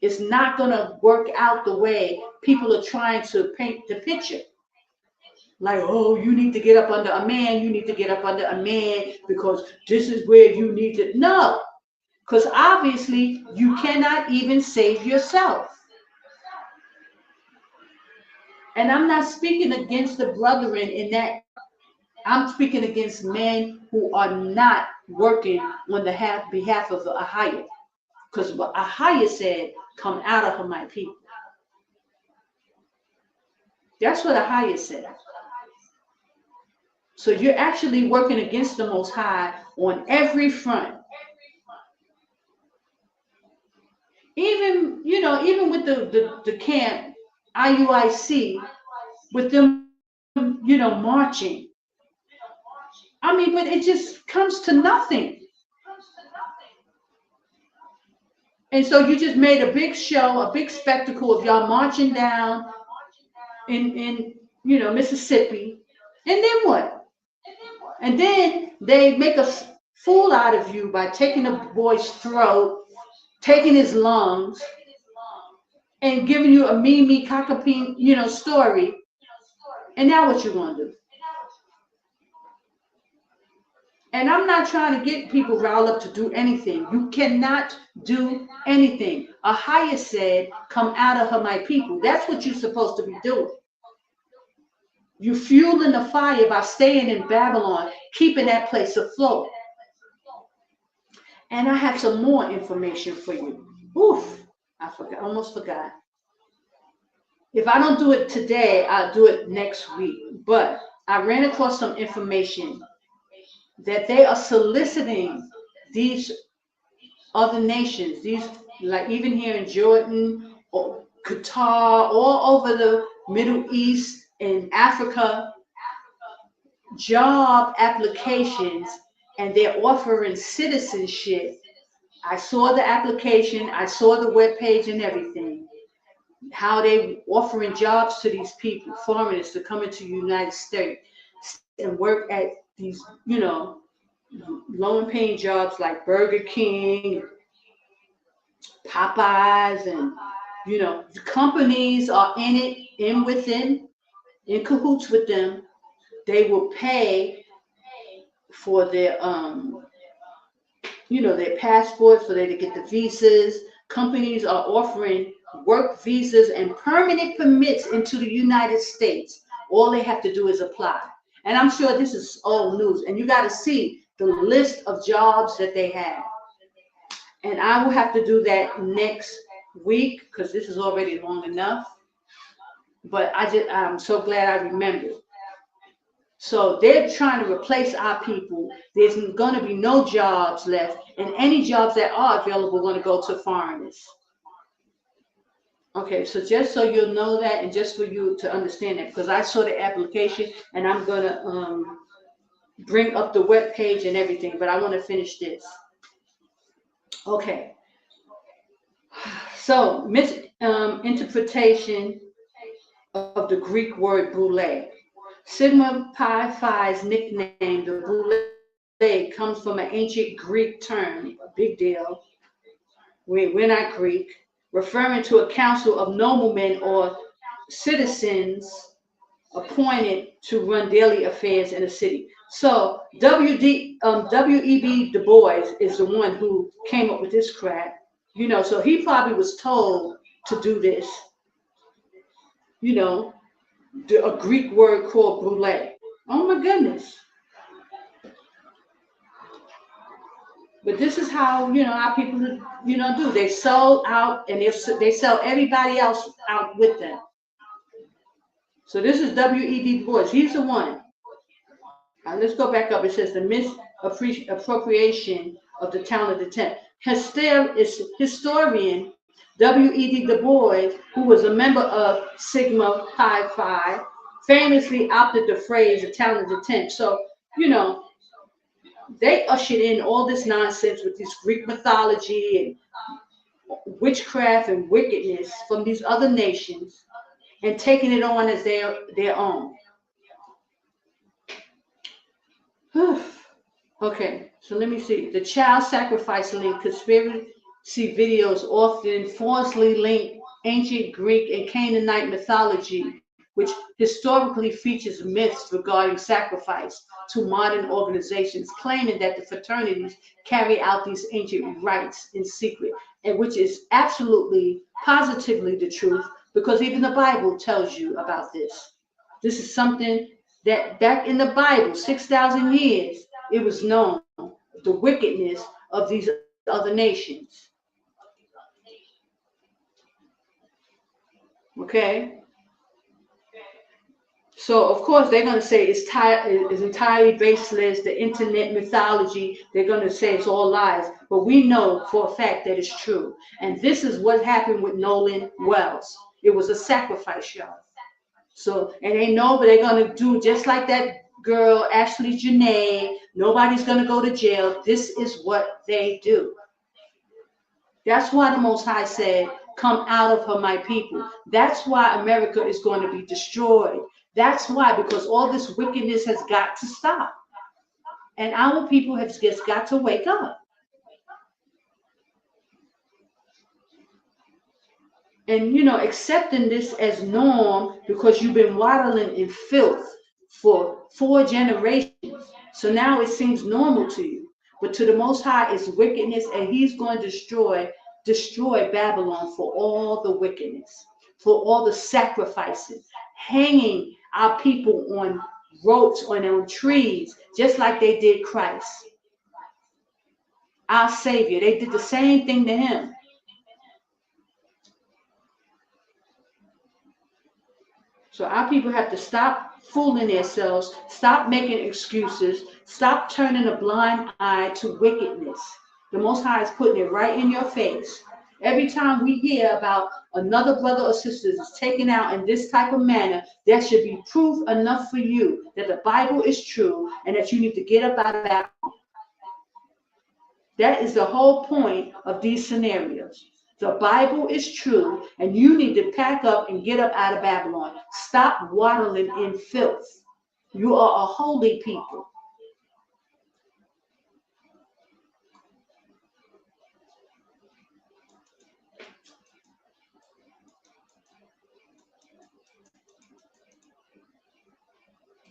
It's not going to work out the way people are trying to paint the picture. Like, oh, you need to get up under a man. You need to get up under a man because this is where you need to. No, because obviously you cannot even save yourself. And I'm not speaking against the brethren in that. I'm speaking against men who are not working on the behalf of the AHAYAH. Because what AHAYAH said, come out of her, my people. That's what AHAYAH said. So you're actually working against the Most High on every front. Even, you know, even with the camp, IUIC, with them, you know, marching. I mean, but it just comes to nothing. And so you just made a big show, a big spectacle of y'all marching down in you know, Mississippi. And then what? And then they make a fool out of you by taking the boy's throat, taking his lungs, and giving you a Mimi cockapee, you know, story. And now what you want to do? And I'm not trying to get people riled up to do anything. You cannot do anything. AHAYAH said, come out of her, my people. That's what you're supposed to be doing. You're fueling the fire by staying in Babylon, keeping that place afloat. And I have some more information for you. Oof, I forgot, almost forgot. If I don't do it today, I'll do it next week. But I ran across some information that they are soliciting these other nations, these, like even here in Jordan or Qatar, all over the Middle East and Africa, job applications, and they're offering citizenship. I saw the application, I saw the webpage and everything, how they offering jobs to these people, foreigners, to come into the United States and work at these, you know, low paying jobs like Burger King, Popeyes, and, you know, the companies are in it, in cahoots with them. They will pay for their, you know, their passports, for them to get the visas. Companies are offering work visas and permanent permits into the United States. All they have to do is apply. And I'm sure this is old news. And you got to see the list of jobs that they have. And I will have to do that next week because this is already long enough. But I'm so glad I remembered. So they're trying to replace our people. There's going to be no jobs left. And any jobs that are available are going to go to foreigners. Okay, so just so you'll know that, and just for you to understand that, because I saw the application and I'm going to bring up the web page and everything, but I want to finish this. Okay. So, misinterpretation of the Greek word BOULE. Sigma Pi Phi's nickname, the BOULE, comes from an ancient Greek term, a big deal. We're not Greek, referring to a council of noblemen or citizens appointed to run daily affairs in a city. So W.E.B. Du Bois is the one who came up with this crap, you know, so he probably was told to do this, you know, a Greek word called BOULE. Oh my goodness. But this is how, you know, our people, you know, do. They sell out and they sell everybody else out with them. So this is W.E.B. Du Bois. He's the one. Let's go back up. It says the misappropriation of the talent of the tent. Historian W.E.B. Du Bois, who was a member of Sigma Pi Phi, famously opted the phrase the talent of the tent. So, you know, they ushered in all this nonsense with this Greek mythology and witchcraft and wickedness from these other nations. and taking it on as their own. Okay, so let me see. The child sacrifice link conspiracy videos often falsely link ancient Greek and Canaanite mythology, which historically features myths regarding sacrifice, to modern organizations claiming that the fraternities carry out these ancient rites in secret, and which is absolutely, positively the truth, because even the Bible tells you about this. This is something that back in the Bible, 6,000 years, it was known, the wickedness of these other nations. Okay? So, of course, they're going to say it's entirely baseless, the internet mythology. They're going to say it's all lies. But we know for a fact that it's true. And this is what happened with Nolan Wells. It was a sacrifice, y'all. So, and they know, but they're going to do just like that girl, Ashley Janae. Nobody's going to go to jail. This is what they do. That's why the Most High said, come out of her, my people. That's why America is going to be destroyed. That's why, because all this wickedness has got to stop. And our people have just got to wake up. And, you know, accepting this as norm because you've been waddling in filth for 4 generations. So now it seems normal to you. But to the Most High is wickedness, and he's going to destroy Babylon for all the wickedness, for all the sacrificing, hanging our people on ropes, on trees, just like they did Christ, our Savior. They did the same thing to him. So our people have to stop fooling themselves, stop making excuses, stop turning a blind eye to wickedness. The Most High is putting it right in your face. Every time we hear about another brother or sister is taken out in this type of manner, there should be proof enough for you that the Bible is true and that you need to get up out of that. That is the whole point of these scenarios. The Bible is true, and you need to pack up and get up out of Babylon. Stop waddling in filth. You are a holy people.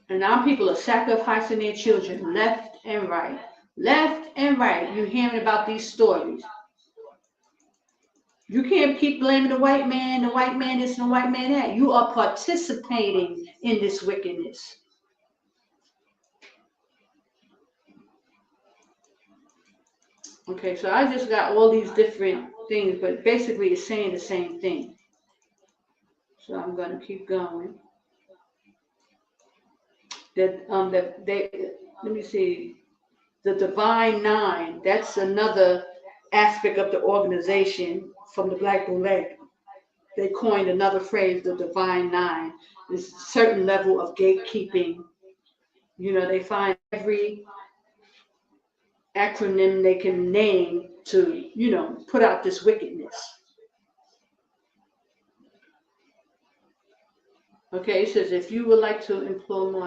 And our people are sacrificing their children left and right. Left and right. You're hearing about these stories. You can't keep blaming the white man this and the white man that. You are participating in this wickedness. Okay, so I just got all these different things, but basically it's saying the same thing. So I'm going to keep going. Let me see, the Divine Nine, that's another aspect of the organization from the Black BOULE. They coined another phrase, the Divine Nine. There's a certain level of gatekeeping. You know, they find every acronym they can name to, you know, put out this wickedness. Okay, it says, if you would like to employ more,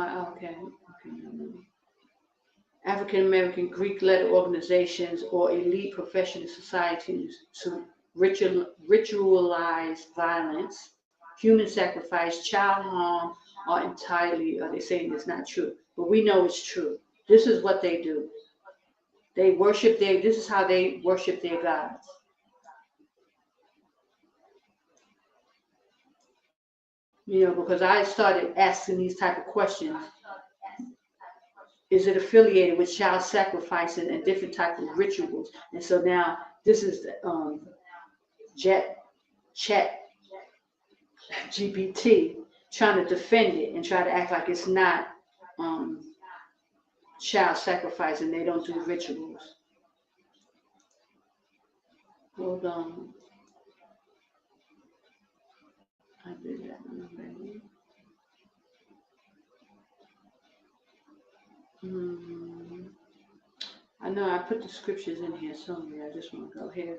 African American Greek led organizations or elite professional societies to ritualize violence, human sacrifice, child harm are entirely, they're saying it's not true, but we know it's true. This is what they do. They worship this is how they worship their gods. You know, because I started asking these type of questions. Is it affiliated with child sacrificing and different types of rituals? And so now this is chat GPT trying to defend it and try to act like it's not child sacrifice and they don't do rituals. Hold on. I did that already. I know I put the scriptures in here somewhere. I just want to go here.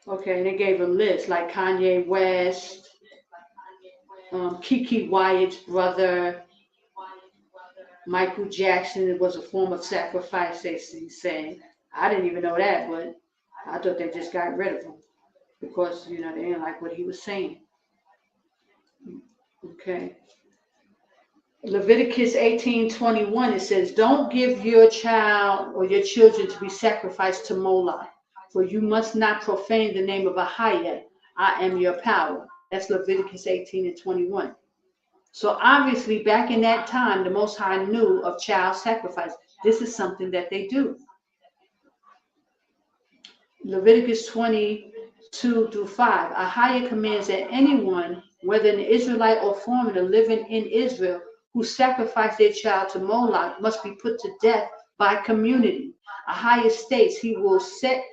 Okay, they gave a list like Kanye West, Kiki Wyatt's brother, Michael Jackson. It was a form of sacrifice, he's saying. I didn't even know that, but I thought they just got rid of him because, they didn't like what he was saying. Okay. Leviticus 18:21, it says, don't give your child or your children to be sacrificed to Moloch, for you must not profane the name of AHAYAH. I am your power. That's Leviticus 18:21. So obviously back in that time, the Most High knew of child sacrifice. This is something that they do. Leviticus 22:5, AHAYAH commands that anyone, whether an Israelite or foreigner living in Israel, who sacrifice their child to Moloch must be put to death by community. AHAYAH states he will set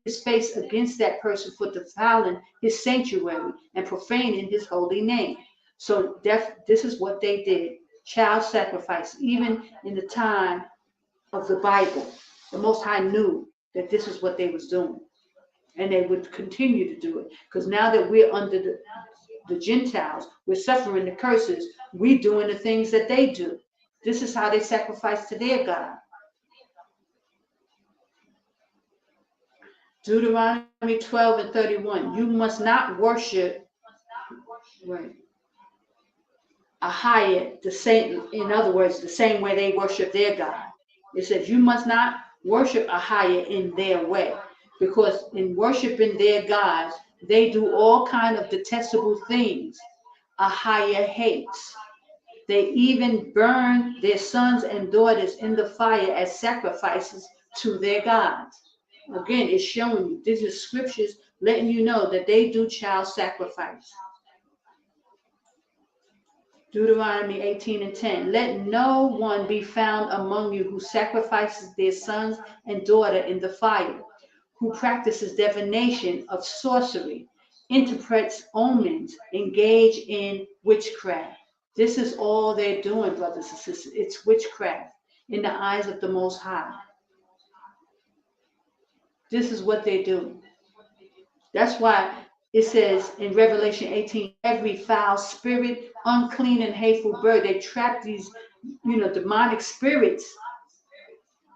his face against that person for defiling his sanctuary and profaning his holy name. So this is what they did, child sacrifice, even in the time of the Bible. The Most High knew that this is what they was doing, and they would continue to do it, because now that we're under the Gentiles, we're suffering the curses, we doing the things that they do. This is how they sacrifice to their God. Deuteronomy 12:31, you must not worship AHAYAH the same, in other words, the same way they worship their God. It says you must not worship AHAYAH in their way, because in worshiping their gods, they do all kind of detestable things AHAYAH hates. They even burn their sons and daughters in the fire as sacrifices to their gods. Again, it's showing you, this is scriptures letting you know that they do child sacrifice. Deuteronomy 18:10, let no one be found among you who sacrifices their sons and daughter in the fire, who practices divination of sorcery, interprets omens, engage in witchcraft. This is all they're doing, brothers and sisters. It's witchcraft in the eyes of the Most High. This is what they do. That's why it says in Revelation 18, every foul spirit, unclean and hateful bird, they trap these, demonic spirits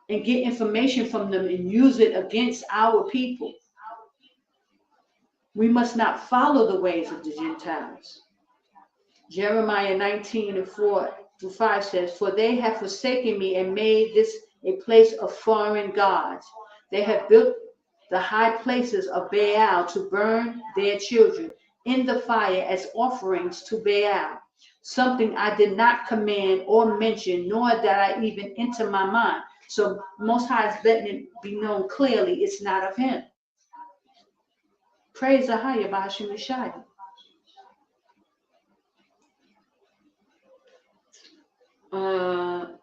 and get information from them and use it against our people. We must not follow the ways of the Gentiles. Jeremiah 19:4-5 says, for they have forsaken me and made this a place of foreign gods. They have built the high places of Baal to burn their children in the fire as offerings to Baal, something I did not command or mention, nor did I even enter my mind. So Most High is letting it be known clearly it's not of him. Praise AHAYAH B'Hashem Yashaya.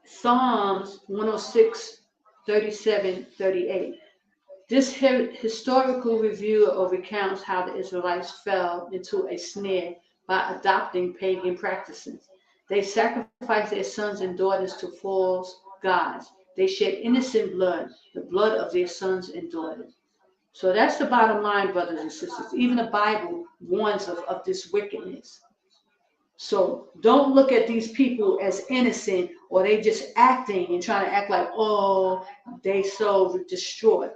Psalms 106:37-38. This historical review recounts how the Israelites fell into a snare by adopting pagan practices. They sacrificed their sons and daughters to false gods. They shed innocent blood, the blood of their sons and daughters. So that's the bottom line, brothers and sisters. Even the Bible warns of this wickedness. So don't look at these people as innocent, or they just acting and trying to act like, oh, they so destroyed.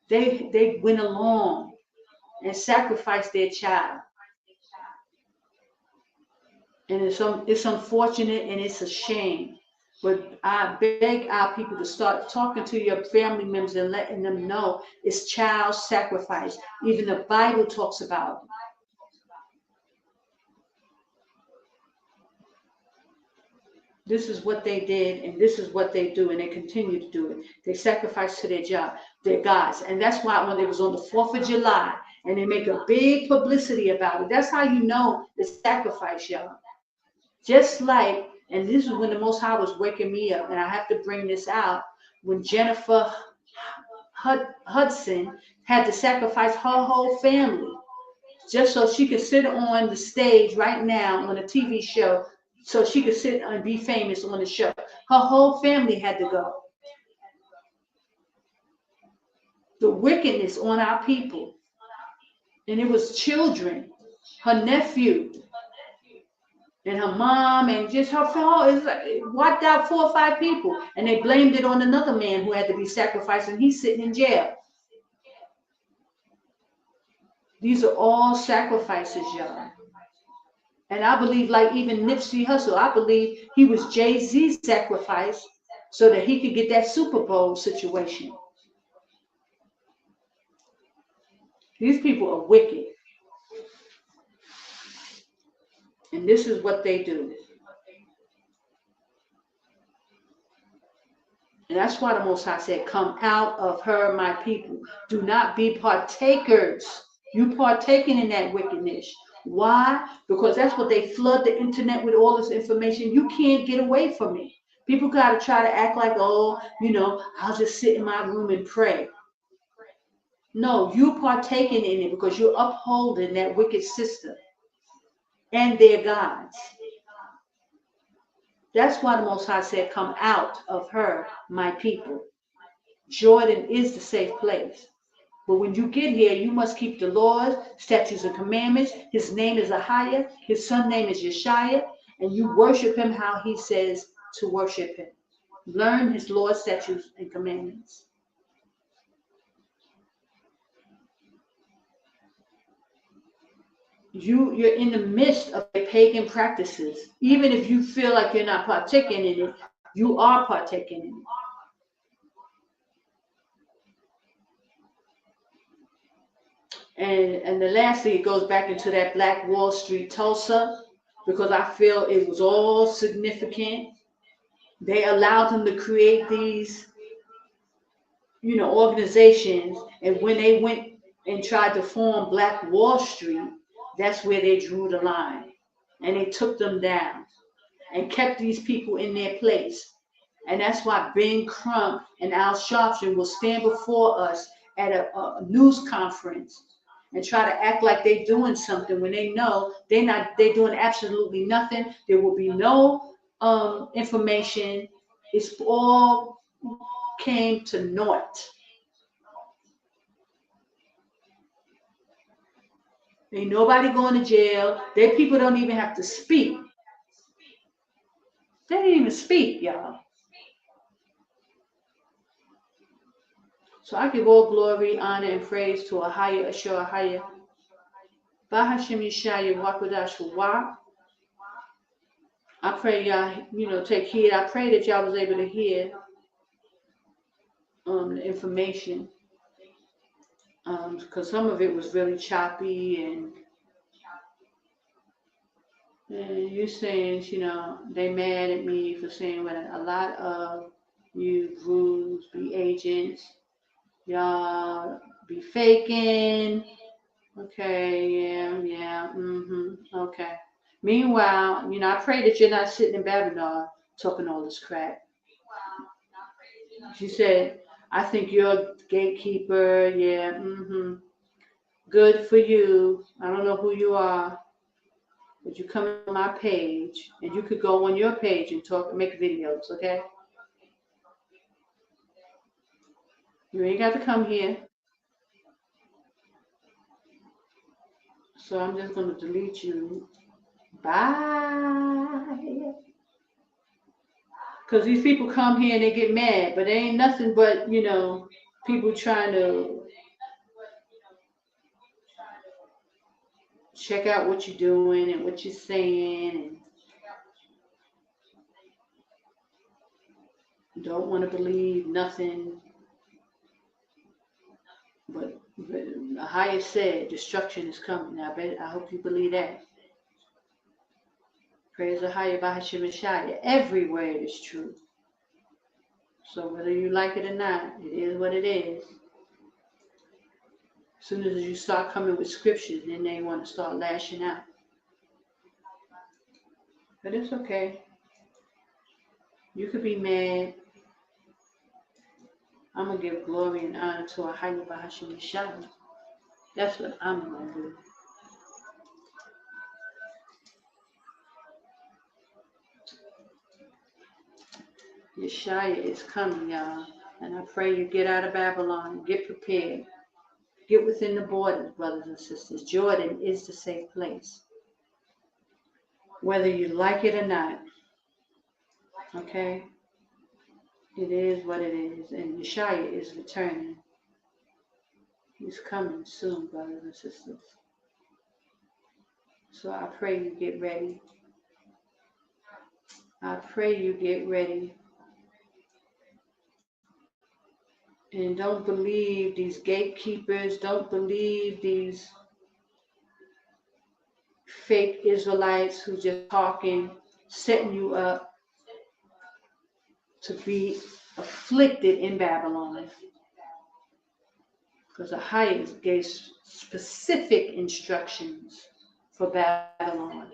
They went along and sacrificed their child. And it's unfortunate and it's a shame. But I beg our people to start talking to your family members and letting them know it's child sacrifice. Even the Bible talks about it. This is what they did, and this is what they do, and they continue to do it. They sacrifice to their gods. And that's why when it was on the 4th of July, and they make a big publicity about it, that's how you know it's sacrifice, y'all. Just like, and this is when the Most High was waking me up, and I have to bring this out, when Jennifer Hudson had to sacrifice her whole family just so she could sit on the stage right now on a TV show, so she could sit and be famous on the show. Her whole family had to go. the wickedness on our people. And it was children, her nephew, and her mom, and just her father. It's like, it wiped out 4 or 5 people. And they blamed it on another man who had to be sacrificed, and he's sitting in jail. These are all sacrifices, y'all. And I believe, like even Nipsey Hussle, I believe he was Jay-Z's sacrifice so that he could get that Super Bowl situation. These people are wicked. And this is what they do. And that's why the Most High said, come out of her, my people. Do not be partakers. You partaking in that wickedness. Why? Because that's what they flood the internet with, all this information. You can't get away from it. People got to try to act like, oh, you know, I'll just sit in my room and pray. No, you partaking in it because you're upholding that wicked system and their gods. That's why the Most High said, come out of her, my people. Jordan is the safe place. But when you get here, you must keep the laws, statutes, and commandments. His name is AHAYAH. His son's name is Yashaya. And you worship him how he says to worship him. Learn his laws, statutes, and commandments. You're in the midst of the pagan practices. Even if you feel like you're not partaking in it, you are partaking in it. And the lastly, it goes back into that Black Wall Street Tulsa, because I feel it was all significant. They allowed them to create these, you know, organizations, and when they went and tried to form Black Wall Street, that's where they drew the line, and they took them down and kept these people in their place. And that's why Ben Crump and Al Sharpton will stand before us at a news conference and try to act like they're doing something when they know they're doing absolutely nothing. There will be no information. It's all came to naught. Ain't nobody going to jail. Their people don't even have to speak. They didn't even speak, y'all. So I give all glory, honor, and praise to AHAYAH, Ashur AHAYAH. Bahashem Yashaya, Qadash, Rawach. I pray y'all, you know, take heed. I pray that y'all was able to hear the information. Because some of it was really choppy, and you saying, you know, they mad at me for saying what a lot of you groups be agents, y'all be faking. Okay, yeah, okay. Meanwhile, you know, I pray that you're not sitting in Babylon talking all this crap. She said, I think you're a gatekeeper. Yeah, good for you. I don't know who you are, but you come on my page, and you could go on your page and talk, make videos, okay? You ain't got to come here. So I'm just going to delete you. Bye. Because these people come here and they get mad, but they ain't nothing but, you know, people trying to check out what you're doing and what you're saying, and don't want to believe nothing. But AHAYAH said destruction is coming. I hope you believe that. Praise AHAYAH, Bahashem Yashaya. Every word is true. So whether you like it or not, it is what it is. As soon as you start coming with scriptures, then they want to start lashing out. But it's okay. You could be mad. I'm going to give glory and honor to AHAYAH, Bahashem Yashaya. That's what I'm going to do. Yashaya is coming, y'all. And I pray you get out of Babylon, get prepared, get within the borders, brothers and sisters. Jordan is the safe place, whether you like it or not. Okay? It is what it is. And Yashaya is returning. He's coming soon, brothers and sisters. So I pray you get ready. I pray you get ready. And don't believe these gatekeepers. Don't believe these fake Israelites who just talking, setting you up to be afflicted in Babylon. Because AHAYAH gave specific instructions for Babylon.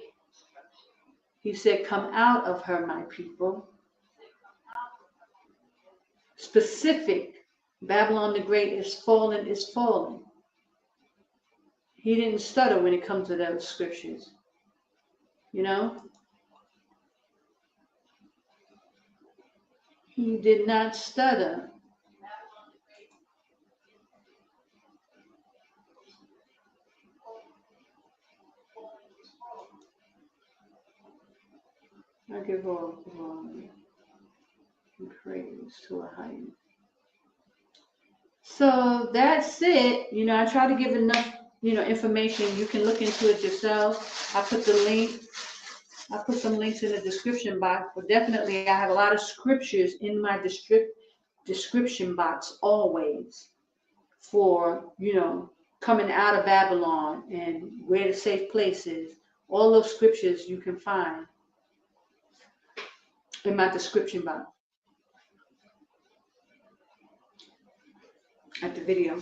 He said, come out of her, my people. Specific. Babylon the Great is fallen, is fallen. He didn't stutter when it comes to those scriptures. You know? He did not stutter. I give all glory and praise to AHAYAH. So that's it. You know, I try to give enough, information. You can look into it yourself. I put the link. I put some links in the description box. But definitely, I have a lot of scriptures in my description box always for, coming out of Babylon and where the safe place is. All those scriptures you can find in my description box at the video.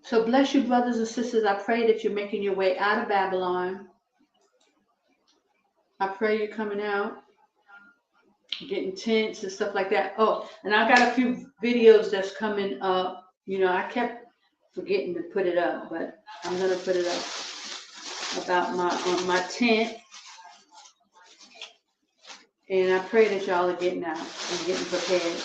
So bless you, brothers and sisters. I pray that you're making your way out of Babylon. I pray you're coming out, getting tents and stuff like that. Oh, and I got a few videos that's coming up. I kept forgetting to put it up, but I'm gonna put it up about my tent. And I pray that y'all are getting out and getting prepared.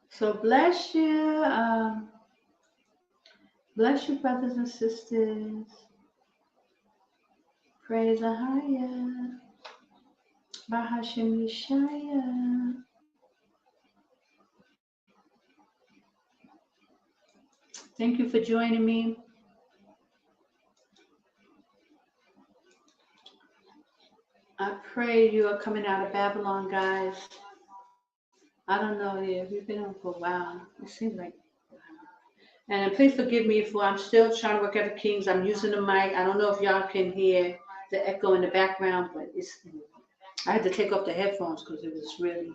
So bless you. Bless you, brothers and sisters. Praise AHAYAH. Bahashim Yashaya. Thank you for joining me. I pray you are coming out of Babylon, guys. I don't know if you've been on for a while. It seems like. And please forgive me for I'm still trying to work out the Kings. I'm using the mic. I don't know if y'all can hear the echo in the background, but I had to take off the headphones because it was really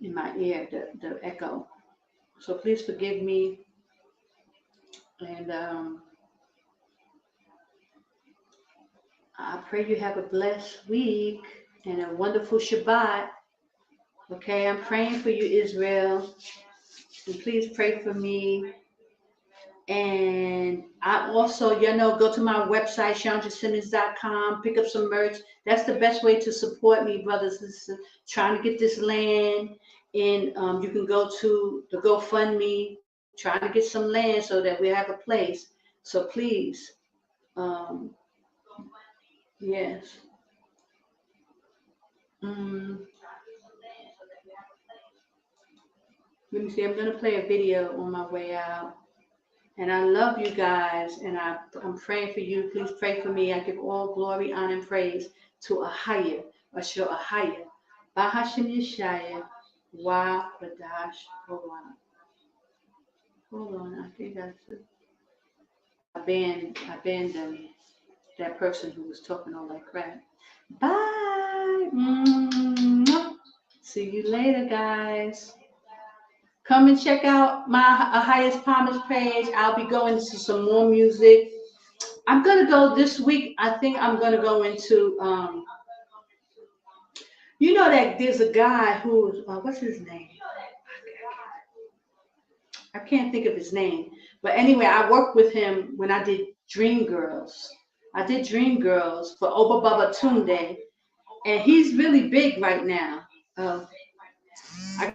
in my ear, the echo. So please forgive me. And I pray you have a blessed week and a wonderful Shabbat. Okay, I'm praying for you, Israel. And please pray for me. And I also, go to my website, ShandraSimmons.com, pick up some merch. That's the best way to support me, brothers and sisters. Trying to get this land. And you can go to the GoFundMe, trying to get some land so that we have a place. So please, yes. Let me see, I'm going to play a video on my way out. And I love you guys, and I'm praying for you. Please pray for me. I give all glory, honor, and praise to AHAYAH, AHAYAH, Bahashim Yashaya, Wa Qadash. Hold on, I think that's it. I banned that person who was talking all that crap. Bye. See you later, guys. Come and check out my AHAYAH's Promise page. I'll be going to some more music. I'm going to go this week. I think I'm going to go into You know that there's a guy who, what's his name? I can't think of his name. But anyway, I worked with him when I did Dream Girls. I did Dream Girls for Oba Baba Tunde, and he's really big right now. I